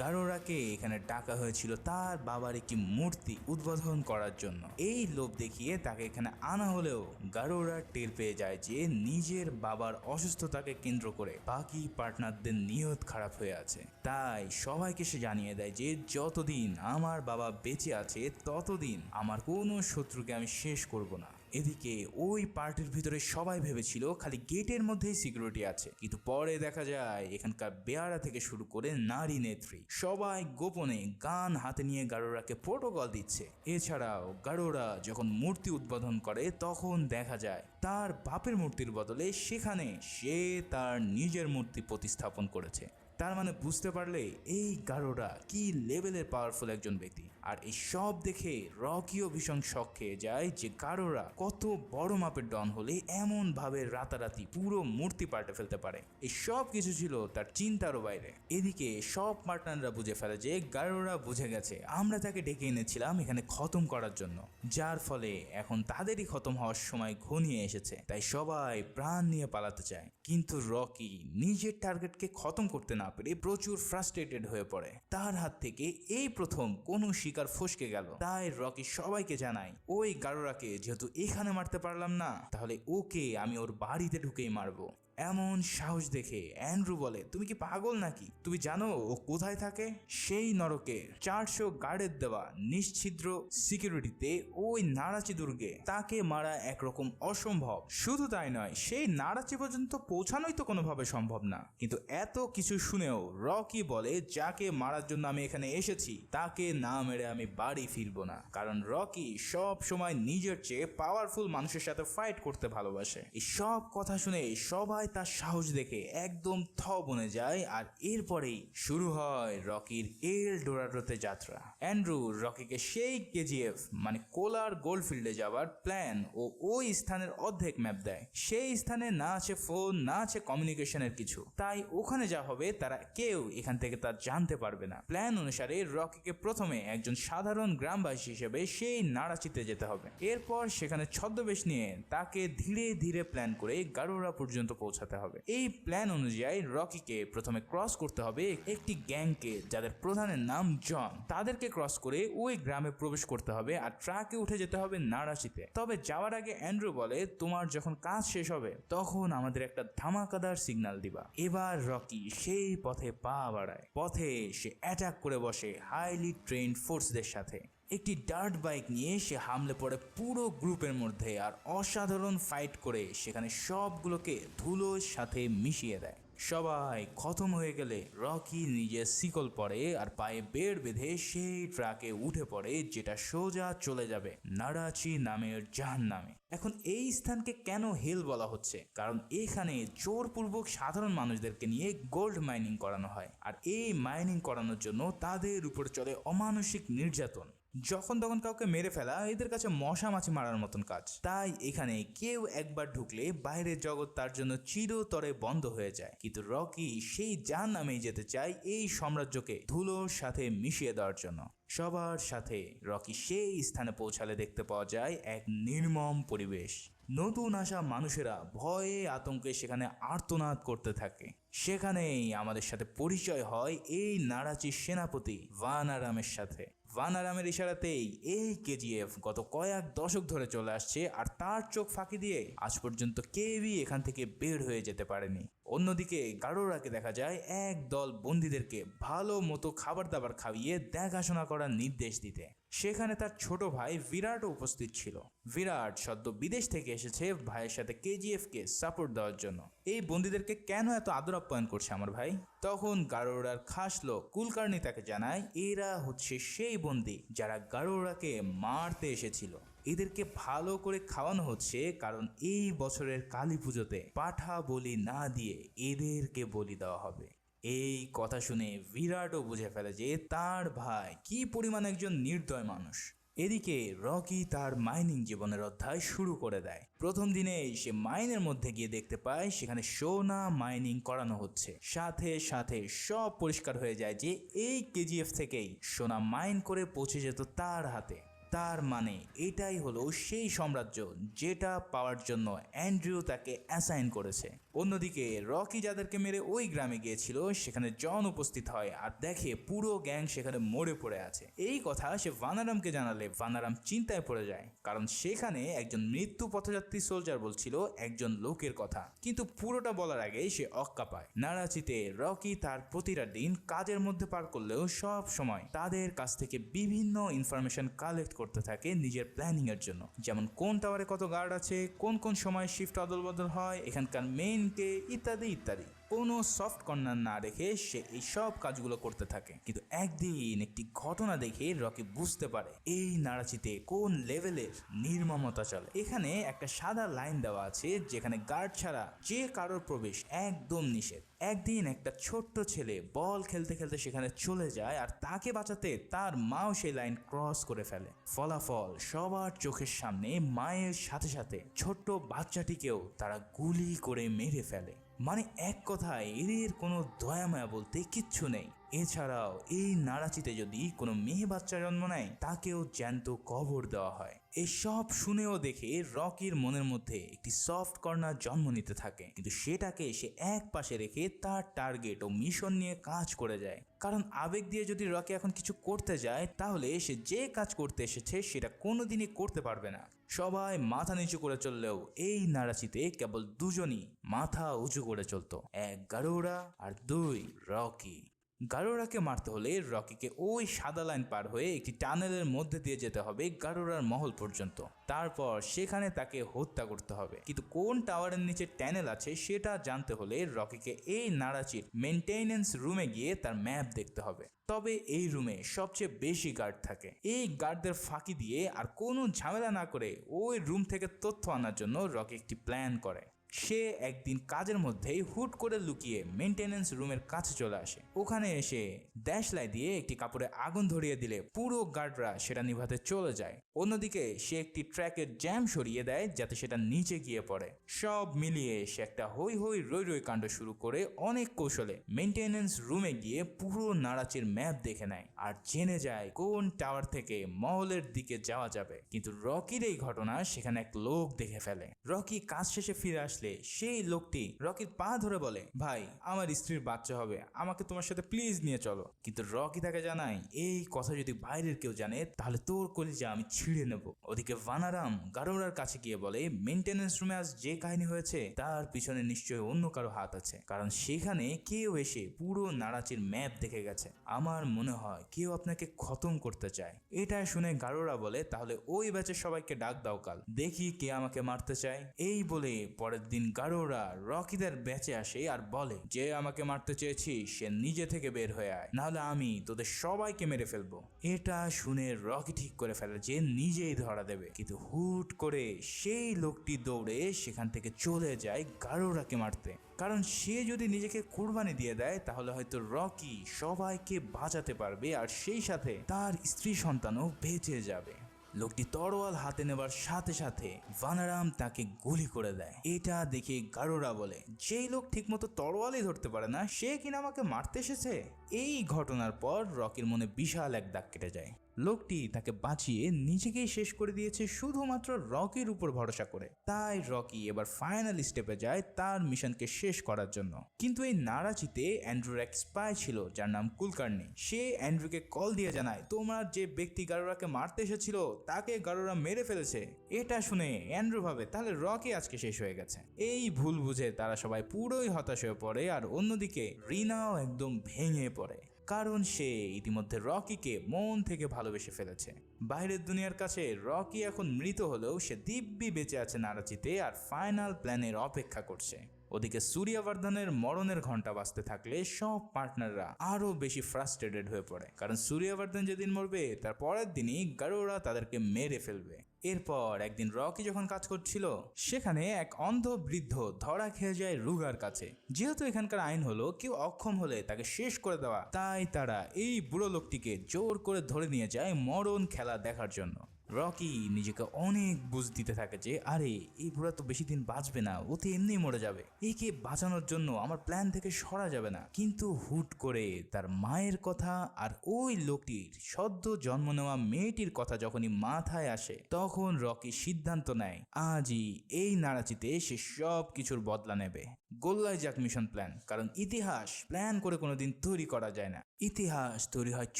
গারোরাকে এখানে ডাকা হয়েছিল তার বাবার একটি মূর্তি উদ্বোধন করার জন্য। এই লোভ দেখিয়ে তাকে এখানে আনা হলেও গারোরা টের পেয়ে যায় যে নিজের বাবার অসুস্থতাকে কেন্দ্র করে বাকি পার্টনারদের নিয়ত খারাপ হয়ে আছে। তাই সবাইকে সে জানিয়ে দেয় যে যতদিন আমার বাবা বেঁচে আছে ততদিন আমার কোনো শত্রুকে আমি শেষ করব না। এদিকে ওই পার্টির ভিতরে সবাই ভেবেছিল খালি গেটের মধ্যেই সিকিউরিটি আছে, কিন্তু পরে দেখা যায় এখানকার বেয়ারা থেকে শুরু করে নারী নেত্রী সবাই গোপনে গান হাতে নিয়ে গারোরাকে প্রোটোকল দিচ্ছে। এছাড়াও গারোরা যখন মূর্তি উদ্বোধন করে তখন দেখা যায় তার বাপের মূর্তির বদলে সেখানে সে তার নিজের মূর্তি প্রতিস্থাপন করেছে। তার মানে বুঝতে পারলে এই গারোরা কি লেভেলের পাওয়ারফুল একজন ব্যক্তি। আর এই সব দেখে রকিও ভীষণ শক খেয়ে যায় যে গারোরা কত বড় মাপের ডন হলে এমন ভাবে রাতারাতি পুরো মূর্তি পাল্টে ফেলতে পারে। এই সব কিছু ছিল তার চিন্তারও বাইরে। এদিকে সব পার্টনাররা বুঝে ফেলে যে গারোরা বুঝে গেছে আমরা তাকে ডেকে এনেছিলাম এখানে খতম করার জন্য, যার ফলে এখন তাদেরই খতম হওয়ার সময় ঘনিয়ে এসেছে। তাই সবাই প্রাণ নিয়ে পালাতে চায়, কিন্তু রকি নিজের টার্গেটকে খতম করতে না পেরে প্রচুর ফ্রাস্ট্রেটেড হয়ে পড়ে। তার হাত থেকে এই প্রথম কোনো শিকার ফসকে গেল। তাই রকি সবাইকে জানায়, ওই গারোরাকে যেহেতু এখানে মারতে পারলাম না, তাহলে ওকে আমি ওর বাড়িতে ঢুকেই মারবো। এমন সাহস দেখে অ্যান্ড্রু বলে, তুমি কি পাগল নাকি? তুমি জানো ও কোথায় থাকে? সেই নরকে 400 গার্ডের দেওয়া নিশ্ছিদ্র সিকিউরিটিতে ওই নারাচি দুর্গে। তাকে মারা একরকম অসম্ভব। শুধু তাই নয়, সেই নারাচি পর্যন্ত পৌঁছানোই তো কোনোভাবে সম্ভব না। কিন্তু এত কিছু শুনেও রকি বলে, যাকে মারার জন্য আমি এখানে এসেছি তাকে না মেরে আমি বাড়ি ফিরবো না, কারণ রকি সব সময় নিজের চেয়ে পাওয়ারফুল মানুষের সাথে ফাইট করতে ভালোবাসে। এই সব কথা শুনে সবাই তার সাহস দেখে একদম থ বনে যায়, আর এরপরেই শুরু হয় রকির এল ডোরাডোতে যাত্রা। অ্যান্ড্রু রকিকে সেই কেজিএফ মানে কোলার গোল্ডফিল্ডে যাওয়ার প্ল্যান ও ওই স্থানের অর্ধেক ম্যাপ দেয়। সেই স্থানে না আছে ফোন, না আছে কমিউনিকেশনের কিছু, তাই ওখানে যা হবে তারা কেউ এখান থেকে তা জানতে পারবে না। প্ল্যান অনুসারে রকিকে প্রথমে একজন সাধারণ গ্রামবাসী হিসেবে সেই নাড়াচিতে যেতে হবে, এরপর সেখানে ছদ্মবেশ নিয়ে তাকে ধীরে ধীরে প্ল্যান করে গারোরা পর্যন্ত পৌঁছাতে হবে। এই প্ল্যান অনুযায়ী রকিকে প্রথমে ক্রস করতে হবে একটি গ্যাংকে যাদের প্রধানের নাম জন। তাদেরকে ক্রস করে ওই গ্রামে প্রবেশ করতে হবে আর ট্রাকে উঠে যেতে হবে নাড়াচিতে। তবে যাওয়ার আগে অ্যান্ড্রু বলে, তোমার যখন কাজ শেষ হবে তখন আমাদের একটা ধামাকাদার সিগন্যাল দিবা। এবার রকি সেই পথে পা বাড়ায়। পথে সে অ্যাটাক করে বসে হাইলি ট্রেন্ড ফোর্সদের সাথে। একটি ডার্ট বাইক নিয়ে সে হামলে পড়ে পুরো গ্রুপের মধ্যে আর অসাধারণ ফাইট করে সেখানে সবগুলোকে ধুলোর সাথে মিশিয়ে দেয়। সবাই খতম হয়ে গেলে রকি নিজের শিকল পরে আর পায়ে বেড় বেঁধে সেই ট্রাকে উঠে পড়ে যেটা সোজা চলে যাবে নাড়াচি নামের জাহান্নামে। এখন এই স্থানকে কেন হেল বলা হচ্ছে? কারণ এখানে জোরপূর্বক সাধারণ মানুষদেরকে নিয়ে গোল্ড মাইনিং করানো হয়, আর এই মাইনিং করানোর জন্য তাদের উপর চলে অমানসিক নির্যাতন। যখন তখন কাউকে মেরে ফেলা এদের কাছে মশা মাছি মারার মতন কাজ। তাই এখানে কেউ একবার ঢুকলে বাইরের জগৎ তার জন্য চিরতরে বন্ধ হয়ে যায়। কিন্তু রকি সেই জাহান্নামেই যেতে চায় এই সাম্রাজ্যকে ধুলোর সাথে মিশিয়ে দেওয়ার জন্য। সবার সাথে রকি সেই স্থানে পৌঁছালে দেখতে পাওয়া যায় এক নির্মম পরিবেশ। নতুন আসা মানুষেরা ভয়ে আতঙ্কে সেখানে আর্তনাদ করতে থাকে। সেখানেই আমাদের সাথে পরিচয় হয় এই নাড়াচির সেনাপতি ভানারামের সাথে। ভানারামের ইশারাতেই এই কেজিএফ গত কয়েক দশক ধরে চলে আসছে, আর তার চোখ ফাঁকি দিয়ে আজ পর্যন্ত কেউই এখান থেকে বের হয়ে যেতে পারেনি। অন্যদিকে গারোরাকে দেখা যায় এক দল বন্দীদেরকে ভালো মতো খাবার দাবার খাইয়ে দেখাশোনা করার নির্দেশ দিতে। সেখানে তার ছোট ভাই বিরাটও উপস্থিত ছিল। বিরাট সদ্য বিদেশ থেকে এসেছে ভাইয়ের সাথে কেজিএফ কে সাপোর্ট দেওয়ার জন্য। এই বন্দীদেরকে কেন এত আদর আপ্যায়ন করছে আমার ভাই? তখন গারোরার খাস লোক কুলকার্নি তাকে জানায় এরা হচ্ছে সেই বন্দী যারা গারোরাকে মারতে এসেছিল। এদেরকে ভালো করে খাওয়ানো হচ্ছে কারণ এই বছরের কালী পুজোতে পাঠা বলি না দিয়ে এদেরকে বলি দেওয়া হবে। এই কথা শুনে বিরাটও বুঝে ফেলে যে তার ভাই কি পরিমাণ একজন নির্দয় মানুষ। এদিকে রকি তার মাইনিং জীবনের অধ্যায় শুরু করে দেয়। প্রথম দিনেই সে মাইনের মধ্যে গিয়ে দেখতে পায় সেখানে সোনা মাইনিং করানো হচ্ছে। সাথে সাথে সব পরিষ্কার হয়ে যায় যে এই কেজিএফ থেকেই সোনা মাইন করে পৌঁছে যেত তার হাতে। তার মানে এটাই হলো সেই সাম্রাজ্য যেটা পাওয়ার জন্য অ্যান্ড্রু তাকে অ্যাসাইন করেছে। অন্যদিকে রকি যাদেরকে মেরে ওই গ্রামে গিয়েছিল সেখানে জন উপস্থিত হয় আর দেখে পুরো গ্যাং সেখানে মরে পড়ে আছে। এই কথা সে ভানারামকে জানালে ভানারাম চিন্তায় পড়ে যায়, কারণ সেখানে একজন মৃত্যু পথযাত্রী সোলজার বলছিল একজন লোকের কথা, কিন্তু পুরোটা বলার আগে সে অক্কা পায়। নাড়াচিতে রকি তার প্রতিটা দিন কাজের মধ্যে পার করলেও সব সময় তাদের কাছ থেকে বিভিন্ন ইনফরমেশন কালেক্ট করতে থাকে নিজের প্ল্যানিং এর জন্য, যেমন কোন টাওয়ারে কত গার্ড আছে, কোন কোন সময় শিফট অদল বদল হয়, এখানকার মেইন কে, ইত্যাদি ইত্যাদি। কোনো সফট কর্নার না রেখে সে এই সব কাজগুলো করতে থাকে। কিন্তু একদিন একটি ঘটনা দেখে রকি বুঝতে পারে এই নাড়াচিতে কোন লেভেলের নির্মমতা চলে। এখানে একটা সাদা লাইন দেওয়া আছে যেখানে গার্ড ছাড়া যে কারোর প্রবেশ একদম নিষেধ। একদিন একটা ছোট্ট ছেলে বল খেলতে খেলতে সেখানে চলে যায় আর তাকে বাঁচাতে তার মাও সেই লাইন ক্রস করে ফেলে। ফলাফল সবার চোখের সামনে মায়ের সাথে সাথে ছোট্ট বাচ্চাটিকেও তারা গুলি করে মেরে ফেলে। মানে এক কথায় এদের কোনো দয়া মায়া বলতে কিচ্ছু নেই। এছাড়াও এই নাড়াচিতে যদি কোনো মেয়ে বাচ্চা জন্ম নেয় তাকেও জ্যান্ত কবর দেওয়া হয়। এসব শুনেও দেখে রকির মনের মধ্যে একটি সফট কর্নার জন্ম নিতে থাকে, কিন্তু সেটাকে সে এক পাশে রেখে তার টার্গেট ও মিশন নিয়ে কাজ করে যায়। কারণ আবেগ দিয়ে যদি রকি এখন কিছু করতে যায় তাহলে সে যে কাজ করতে এসেছে সেটা কোনোদিনই করতে পারবে না। সবাই মাথা নিচু করে চললেও এই নাড়াচিতে কেবল দুজনই মাথা উঁচু করে চলতো, এক গারোরা আর দুই রকি। গারোরাকে মারতে হলে রকিকে ওই সাদা লাইন পার হয়ে একটি টানেলের মধ্যে দিয়ে যেতে হবে গারোরার মহল পর্যন্ত। তারপর সেখানে তাকে হত্যা করতে হবে। কিন্তু কোন টাওয়ারের নিচে টানেল আছে সেটা জানতে হলে রকিকে এই নাড়াচির মেইনটেনেন্স রুমে গিয়ে তার ম্যাপ দেখতে হবে। তবে এই রুমে সবচেয়ে বেশি গার্ড থাকে। এই গার্ডদের ফাঁকি দিয়ে আর কোনো ঝামেলা না করে ওই রুম থেকে তথ্য আনার জন্য রকি একটি প্ল্যান করে। সে একদিন কাজের মধ্যেই হুট করে লুকিয়ে মেইনটেনেন্স রুমের কাছে চলে আসে। ওখানে এসে দেশলাই দিয়ে একটি কাপড়ে আগুন ধরিয়ে দিলে পুরো গার্ডরা সেটা নিভাতে চলে যায়। অন্যদিকে সে একটি ট্র্যাকের জ্যাম সরিয়ে দেয় যাতে সেটা নিচে গিয়ে পড়ে। সব মিলিয়ে সে একটা হই হই রই রই কাণ্ড শুরু করে অনেক কৌশলে মেইনটেনেন্স রুমে গিয়ে পুরো নাড়াচির ম্যাপ দেখে নেয় আর জেনে যায় কোন টাওয়ার থেকে মহলের দিকে যাওয়া যাবে। কিন্তু রকির এই ঘটনা সেখানে এক লোক দেখে ফেলে। রকি কাজ শেষে ফিরে আসলে সেই লোকটি রকির পা ধরে বলে, ভাই আমার স্ত্রীর বাচ্চা হবে, আমাকে তোমার সাথে প্লিজ নিয়ে চলো। কিন্তু রকি তাকে জানায়, এই কথা যদি বাইরের কেউ জানে তাহলে তোর কলিজা আমি ছিঁড়ে নেব। ওদিকে ভানারাম গারোরার কাছে গিয়ে বলে, মেইনটেনেন্স রুমে আজ যে কাহিনী হয়েছে তার পিছনে নিশ্চয়ই অন্য কারো হাত আছে, কারণ সেখানে কেউ এসে পুরো নাড়াচির ম্যাপ দেখে গেছে। আমার মনে হয় কেউ আপনাকে খতম করতে চায়। এটা শুনে গারোরা বলে, তাহলে ওই ব্যাচের সবাইকে ডাক দাও, কাল দেখি কে আমাকে মারতে চায়। এই বলে পরের দিন গারোরা রকিদের ব্যাচে আসে আর বলে, যে আমাকে মারতে চেয়েছি সে নিজে থেকে বের হয়ে আয়, নাহলে আমি তোদের সবাইকে মেরে ফেলবো। এটা শুনে রকি ঠিক করে ফেলে যে নিজেই ধরা দেবে, কিন্তু হুট করে সেই লোকটি দৌড়ে সেখান থেকে চলে যায় গারোরাকে মারতে। কারণ সে যদি নিজেকে কুরবানি দিয়ে দেয় তাহলে হয়তো রকি সবাইকে বাঁচাতে পারবে আর সেই সাথে তার স্ত্রী সন্তানও বেঁচে যাবে। লোকটি তরোয়াল হাতে নেবার সাথে সাথে ভানারাম তাকে গুলি করে দেয়। এটা দেখে গারোরা বলে, যেই লোক ঠিকমতো তরোয়ালই ধরতে পারে না সে কিনা আমাকে মারতে এসেছে। এই ঘটনার পর রকির মনে বিশাল এক দাগ কেটে যায়। লোকটি তাকে বাঁচিয়ে নিজেকেই শেষ করে দিয়েছে শুধুমাত্র রকির উপর ভরসা করে। তাই রকি এবার ফাইনাল স্টেপে যায় তার মিশনকে শেষ করার জন্য। কিন্তু এই নাড়াচিতে অ্যান্ড্রুর এক স্পাই ছিল যার নাম কুলকার্নি। সে অ্যান্ড্রুকে কল দিয়ে জানায়, তোমার যে ব্যক্তি গারোরাকে মারতে এসেছিল তাকে গারোরা মেরে ফেলেছে। এটা শুনে অ্যান্ড্রু ভাবে তাহলে রকি আজকে শেষ হয়ে গেছে। এই ভুল বুঝে তারা সবাই পুরোই হতাশ হয়ে পড়ে আর অন্যদিকে রিনাও একদম ভেঙে পড়ে, কারণ সে ইতিমধ্যে রকিকে মন থেকে ভালোবেসে ফেলেছে। বাইরের দুনিয়ার কাছে রকি এখন মৃত হলেও সে দিব্যি বেঁচে আছে নাড়াচিতে আর ফাইনাল প্ল্যানের অপেক্ষা করছে। ওদিকে সূর্যবর্ধনের মরণের ঘন্টা বাজতে থাকলে সব পার্টনাররা আরো বেশি ফ্রাস্ট্রেটেড হয়ে পড়ে, কারণ সূর্যবর্ধন যেদিন মরবে তার পরের দিনই গারোরা তাদেরকে মেরে ফেলবে। এরপর একদিন রকি যখন কাজ করছিল সেখানে এক অন্ধ বৃদ্ধ ধরা খেয়ে যায় রুগার কাছে। যেহেতু এখানকার আইন হলো কেউ অক্ষম হলে তাকে শেষ করে দেওয়া, তাই তারা এই বুড়ো লোকটিকে জোর করে ধরে নিয়ে যায় মরণ খেলা দেখার জন্য। রকি নিজেকে অনেক বুঝ দিতে থাকে যে আরে এই বুড়া তো বেশি দিন বাঁচবে না, ও তো এমনি মরে যাবে, একে বাঁচানোর জন্য আমার প্ল্যান থেকে সরা যাবে না। কিন্তু হুট করে তার মায়ের কথা আর ওই লোকটির সদ্য জন্ম নেওয়া মেয়েটির কথা যখনই মাথায় আসে তখন রকি সিদ্ধান্ত নেয় আজই এই নাড়াচিতে সে সব কিছুর বদলা নেবে। গোল্লায় যাক মিশন প্ল্যান, কারণ ইতিহাস প্ল্যান করে কোনোদিন তৈরি করা যায় না, ইতিহাস তৈরি হয়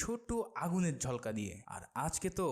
ছোট্ট আগুনের ঝলকা দিয়ে। আর আজকে তো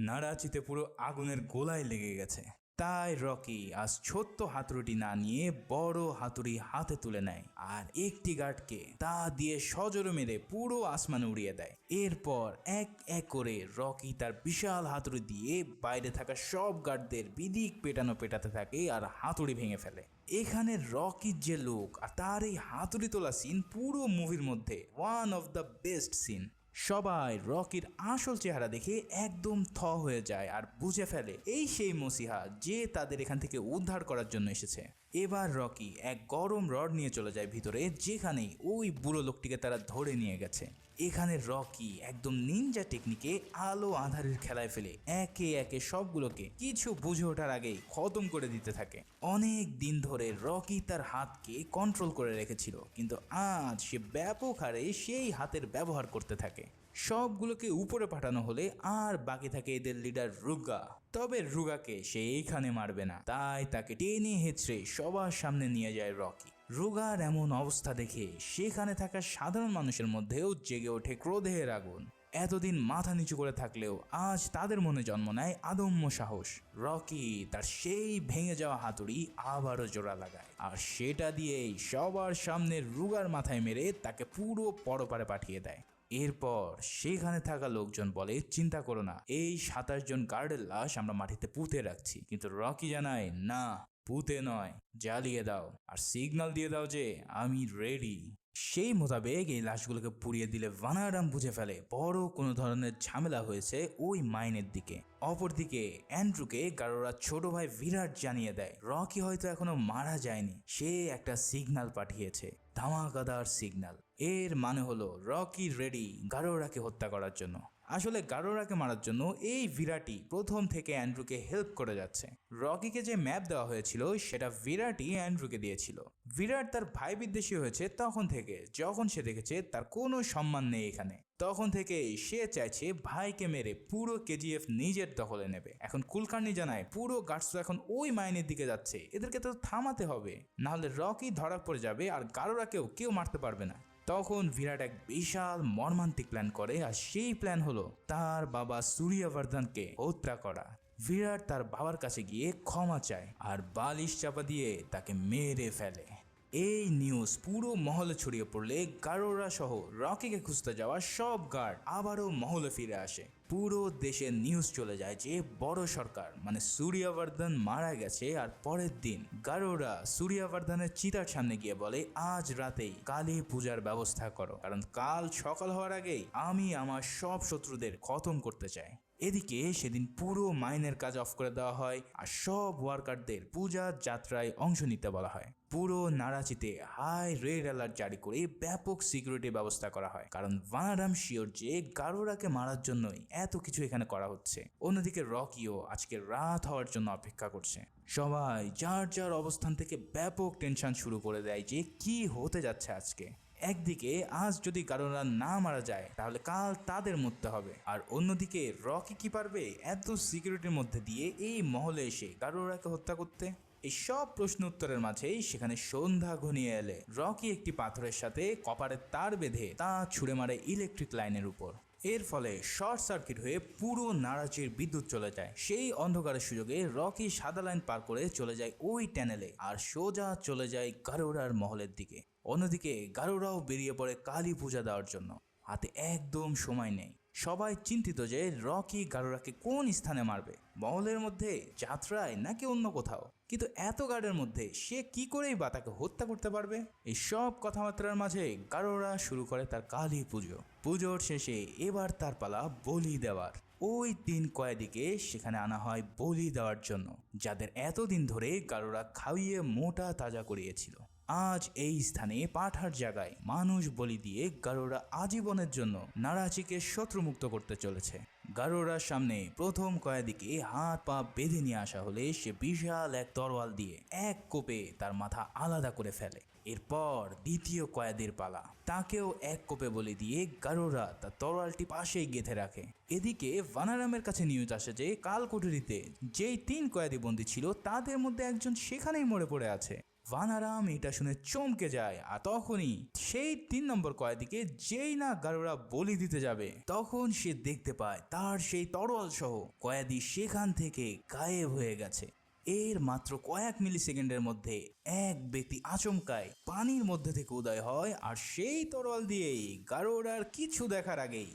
নাড়াচিতে পুরো আগুনের গোলায় লেগে গেছে। তাই রকি আজ ছোট্ট হাতুড়িটি না নিয়ে বড় হাতুড়ি হাতে তুলে নেয় আর একটি গার্ডকে তা দিয়ে সজোরে মেরে পুরো আসমানে উড়িয়ে দেয়। এরপর এক এক করে রকি তার বিশাল হাতুড়ি দিয়ে বাইরে থাকা সব গার্ডদের বিদিক পেটাতে থাকে আর হাতুড়ি ভেঙে ফেলে। এখানে রকির যে লোক আর তার এই হাতুড়ি তোলা সিন পুরো মুভির মধ্যে one of the best scene. সবাই রকির আসল চেহারা দেখে একদম থ হয়ে যায় আর বুঝে ফেলে এই সেই মসিহা যে তাদের এখান থেকে উদ্ধার করার জন্য এসেছে। এবার রকি এক গরম রড নিয়ে চলে যায় ভিতরে, যেখানেই ওই বুড়ো লোকটিকে তারা ধরে নিয়ে গেছে। এখানে রকি একদম নিনজা টেকনিকে আলো আঁধারের খেলায় ফেলে একে একে সবগুলোকে কিছু বুঝে ওঠার আগেই খতম করে দিতে থাকে। অনেক দিন ধরে রকি তার হাতকে কন্ট্রোল করে রেখেছিল, কিন্তু আজ সে ব্যাপক হারে সেই হাতের ব্যবহার করতে থাকে। সবগুলোকে উপরে পাঠানো হলে আর বাকি থাকে এদের লিডার রুগা। তবে রুগাকে সে এইখানে মারবে না, তাই তাকে টেনে হেঁচড়ে সবার সামনে নিয়ে যায় রকি। রুগার এমন অবস্থা দেখে সেখানে থাকা সাধারণ মানুষের মধ্যেও জেগে ওঠে ক্রোধের আগুন। এতদিন মাথা নিচু করে থাকলেও আজ তাদের মনে জন্ম নেয় আদম্য সাহস। রকি তার সেই ভেঙে যাওয়া হাতুড়ি আবারও জোড়া লাগায় আর সেটা দিয়েই সবার সামনে রুগার মাথায় মেরে তাকে পুরো পরপারে পাঠিয়ে দেয়। এরপর সেখানে থাকা লোকজন বলে, চিন্তা করো না, এই 27 জন গার্ডের লাশ আমরা মাটিতে পুঁতে রাখছি। কিন্তু রকি জানায়, না, পুঁতে নয়, জ্বালিয়ে দাও আর সিগন্যাল দিয়ে দাও যে আমি রেডি। সেই মোতাবেক এই লাশগুলোকে পুড়িয়ে দিলে ভানারাম বুঝে ফেলে বড় কোনো ধরনের ঝামেলা হয়েছে ওই মাইনের দিকে। অপরদিকে অ্যান্ড্রুকে গারোরা ছোট ভাই বিরাট জানিয়ে দেয় রকি হয়তো এখনো মারা যায়নি, সে একটা সিগন্যাল পাঠিয়েছে, ধামাকাদার সিগন্যাল। এর মানে হলো রকি রেডি গারোরাকে হত্যা করার জন্য। আসলে গারোরাকে মারার জন্য এই বিরাটই প্রথম থেকে অ্যান্ড্রুকে হেল্প করে যাচ্ছে। রকিকে যে ম্যাপ দেওয়া হয়েছিল সেটা বিরাটই অ্যান্ড্রুকে দিয়েছিল। বিরাট তার ভাই বিদ্বেষী হয়েছে তখন থেকে, যখন সে দেখেছে তার কোনো সম্মান নেই এখানে, তখন থেকে সে চাইছে ভাইকে মেরে পুরো কেজিএফ নিজের দখলে নেবে। এখন কুলকার্নি জানায় পুরো গার্ডস এখন ওই মাইনের দিকে যাচ্ছে, এদেরকে তো থামাতে হবে, নাহলে রকি ধরা পড়ে যাবে আর গারোরাকেও কেউ মারতে পারবে না। তখন বিরাট এক বিশাল মর্মান্তিক প্ল্যান করে, আর সেই প্ল্যান হলো তার বাবা সূর্যবর্ধনকে হত্যা করা। বিরাট তার বাবার কাছে গিয়ে ক্ষমা চায় আর বালিশ চাপা দিয়ে তাকে মেরে ফেলে। এই নিউজ পুরো মহলে ছড়িয়ে পড়লে গারোরা সহ রকিকে খুঁজতে যাওয়া সব গার্ড আবারও মহলে ফিরে আসে। পুরো দেশে নিউজ চলে যায় যে বড় সরকার মানে সূর্যবর্ধন মারা গেছে। আর পরের দিন গারোরা সূর্যবর্ধনের চিতার সামনে গিয়ে বলে আজ রাতেই কালী পূজার ব্যবস্থা করো, কারণ কাল সকাল হওয়ার আগেই আমি আমার সব শত্রুদের খতম করতে চাই। এদিকে সেদিন পুরো মাইনের কাজ অফ করে দেওয়া হয় আর সব ওয়ার্কারদের পূজার যাত্রায় অংশ নিতে বলা হয়। পুরো নারাচিতে হাই রেড অ্যালার্ট জারি করে ব্যাপক সিকিউরিটি ব্যবস্থা করা হয়, কারণ ভানারাম শিওর যে গারোরাকে মারার জন্যই এত কিছু এখানে করা হচ্ছে। অন্যদিকে রকিও আজকে রাত হওয়ার জন্য অপেক্ষা করছে। সবাই যার যার অবস্থান থেকে ব্যাপক টেনশন শুরু করে দেয় যে কি হতে যাচ্ছে আজকে। একদিকে আজ যদি গারোরা না মারা যায় তাহলে কাল তাদের মরতে হবে, আর অন্যদিকে রকি কি পারবে এত সিকিউরিটির মধ্যে দিয়ে এই মহলে এসে গারোরাকে হত্যা করতে? এই সব প্রশ্ন উত্তরের মাঝেই সেখানে সন্ধ্যা ঘনিয়ে এলে রকি একটি পাথরের সাথে কপারের তার বেঁধে তা ছুঁড়ে মারে ইলেকট্রিক লাইনের উপর। এর ফলে শর্ট সার্কিট হয়ে পুরো নারাচির বিদ্যুৎ চলে যায়। সেই অন্ধকারের সুযোগে রকি সাদা লাইন পার করে চলে যায় ওই ট্যানেলে আর সোজা চলে যায় গারোরার মহলের দিকে। অন্যদিকে গারোরাও বেরিয়ে পড়ে কালী পূজা দেওয়ার জন্য। হাতে একদম সময় নেই। সবাই চিন্তিত যে রকি গারোরাকে কোন স্থানে মারবে, মহলের মধ্যে, যাত্রায় নাকি অন্য কোথাও। কিন্তু এত গার্ডের মধ্যে সে কি করেই বা তাকে হত্যা করতে পারবে? এই সব কথাবার্তার মাঝে গারোরা শুরু করে তার কালী পুজো। পুজোর শেষে এবার তার পালা বলি দেওয়ার। ওই 3 কয়েদিকে সেখানে আনা হয় বলি দেওয়ার জন্য, যাদের এতদিন ধরে গারোরা খাইয়ে মোটা তাজা করিয়েছিল। আজ এই স্থানে পাঠার জায়গায় মানুষ বলি দিয়ে গারোরা আজীবনের জন্য নারাচিকে শত্রুমুক্ত করতে চলেছে। গারোরার সামনে প্রথম কয়েদিকে হাত পা বেঁধে নিয়ে আসা হলে সে বিশাল এক তরোয়াল দিয়ে এক কোপে তার মাথা আলাদা করে ফেলে। এরপর দ্বিতীয় কয়েদির পালা, তাকেও এক কোপে বলি দিয়ে গারোরা তার তরোয়ালটি পাশেই গেঁথে রাখে। এদিকে ভানারামের কাছে নিউজ আসে যে কালকুঠুরিতে যেই 3 কয়েদি বন্দী ছিল তাদের মধ্যে একজন সেখানেই মরে পড়ে আছে। ভানারাম এটা শুনে চমকে যায়, আর তখনই সেই 3 নম্বর কয়েদিকে যেই না গারোরা বলি দিতে যাবে তখন সে দেখতে পায় তার সেই তরোয়াল সহ কয়েদি সেখান থেকে গায়েব হয়ে গেছে। এর মাত্র কয়েক মিলি সেকেন্ডের মধ্যে এক ব্যক্তি আচমকায় পানির মধ্যে থেকে উদয় হয়, আর সেই তরোয়াল দিয়েই গারোরার কিছু দেখার আগেই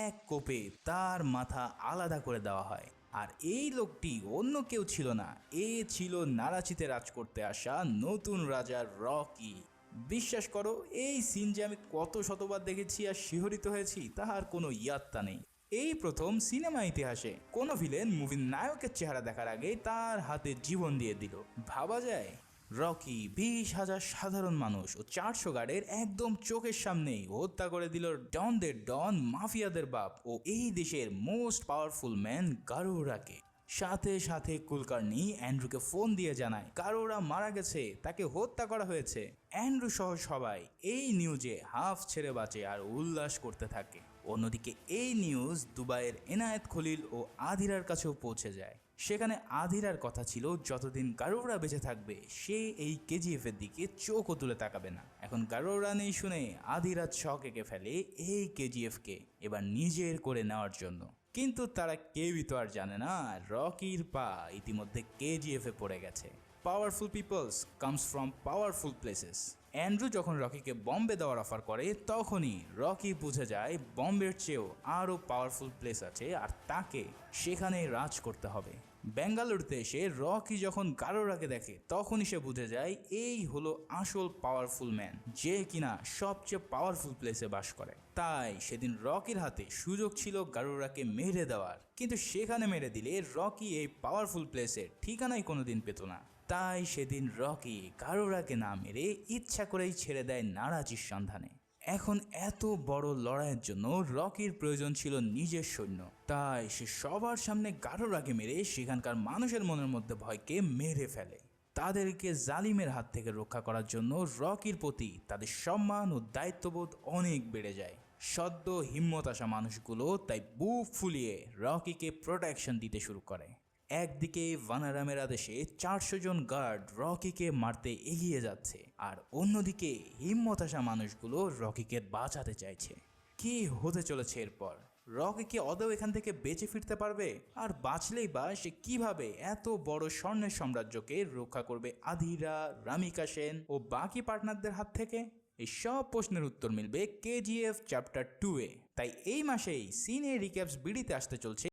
এক কোপে তার মাথা আলাদা করে দেওয়া হয়। আর এই লোকটি অন্য কেউ ছিল না, এ ছিল নারাচিতে রাজ করতে আসা নতুন রাজা রকি। বিশ্বাস করো এই সিন যে আমি কত শতবার দেখেছি আর শিহরিত হয়েছি তাহার কোনো ইয়াত্তা নেই। এই প্রথম সিনেমা ইতিহাসে কোনো ভিলেন মুভির নায়কের চেহারা দেখার আগে তার হাতে জীবন দিয়ে দিল। ভাবা যায় রকি 20,000 সাধারণ মানুষ ও 400 গার্ডের একদম চোখের সামনেই হত্যা করে দিল ডনদের ডন, মাফিয়াদের বাপ ও এই দেশের মোস্ট পাওয়ারফুল ম্যান গারোরাকে। সাথে সাথে কুলকার্নি অ্যান্ড্রুকে ফোন দিয়ে জানায় গারোরা মারা গেছে, তাকে হত্যা করা হয়েছে। অ্যান্ড্রু সহ সবাই এই নিউজে হাফ ছেড়ে বাঁচে আর উল্লাস করতে থাকে। অন্যদিকে এই নিউজ দুবাইয়ের এনায়েত খলিল ও আদিরার কাছেও পৌঁছে যায়। সেখানে আদিরার কথা ছিল যতদিন গারোরা বেঁচে থাকবে সে এই কেজিএফ এর দিকে চোখও তুলে তাকাবে না। এখন গারোরা নেই শুনে আদিরা ছক এঁকে ফেলে এই কেজিএফ কে এবার নিজের করে নেওয়ার জন্য। কিন্তু তারা কেউই তো আর জানে না রকির পা ইতিমধ্যে কেজিএফ এ পড়ে গেছে। Powerful peoples comes from powerful places. Andrew যখন রকিকে বম্বে দেওয়ার অফার করে তখনই রকি বুঝে যায় বম্বের চেয়েও আরও পাওয়ারফুল প্লেস আছে আর তাকে সেখানে রাজ করতে হবে। বেঙ্গালুরুতে এসে রকি যখন গারোরাকে দেখে তখনই সে বুঝে যায় এই হলো আসল পাওয়ারফুল ম্যান, যে কিনা সবচেয়ে পাওয়ারফুল প্লেসে বাস করে। তাই সেদিন রকির হাতে সুযোগ ছিল গারোরাকে মেরে দেওয়ার, কিন্তু সেখানে মেরে দিলে রকি এই পাওয়ারফুল প্লেসের ঠিকানাই কোনোদিন পেত না। তাই সেদিন রকি গারোরাকে না মেরে ইচ্ছা করেই ছেড়ে দেয় নারাজির সন্ধানে। এখন এত বড় লড়াইয়ের জন্য রকির প্রয়োজন ছিল নিজের সৈন্য, তাই সে সবার সামনে গারোরাকে মেরে সেখানকার মানুষের মনের মধ্যে ভয়কে মেরে ফেলে। তাদেরকে জালিমের হাত থেকে রক্ষা করার জন্য রকির প্রতি তাদের সম্মান ও দায়িত্ববোধ অনেক বেড়ে যায়। সদ্য হিম্মত আসা মানুষগুলো তাই বুক ফুলিয়ে রকিকে প্রোটেকশন দিতে শুরু করে। একদিকে ভানারামের আদেশে 400 জন গার্ড রকিকে মারতে এগিয়ে যাচ্ছে, আর অন্যদিকে হিম্মত আসা মানুষগুলো রকিকে বাঁচাতে চাইছে। কি হতে চলেছে এরপর? রকি কি আদৌ এখান থেকে বেঁচে ফিরতে পারবে? আর বাঁচলেই বা সে কিভাবে এত বড় স্বর্ণের সাম্রাজ্যকে রক্ষা করবে আধিরা, রামিকা সেন ও বাকি পার্টনারদের হাত থেকে? এই সব প্রশ্নের উত্তর মিলবে কেজিএফ চ্যাপ্টার 2-এ। তাই এই মাসেই সিনে রিক্যাপস বিডিতে আসতে চলছে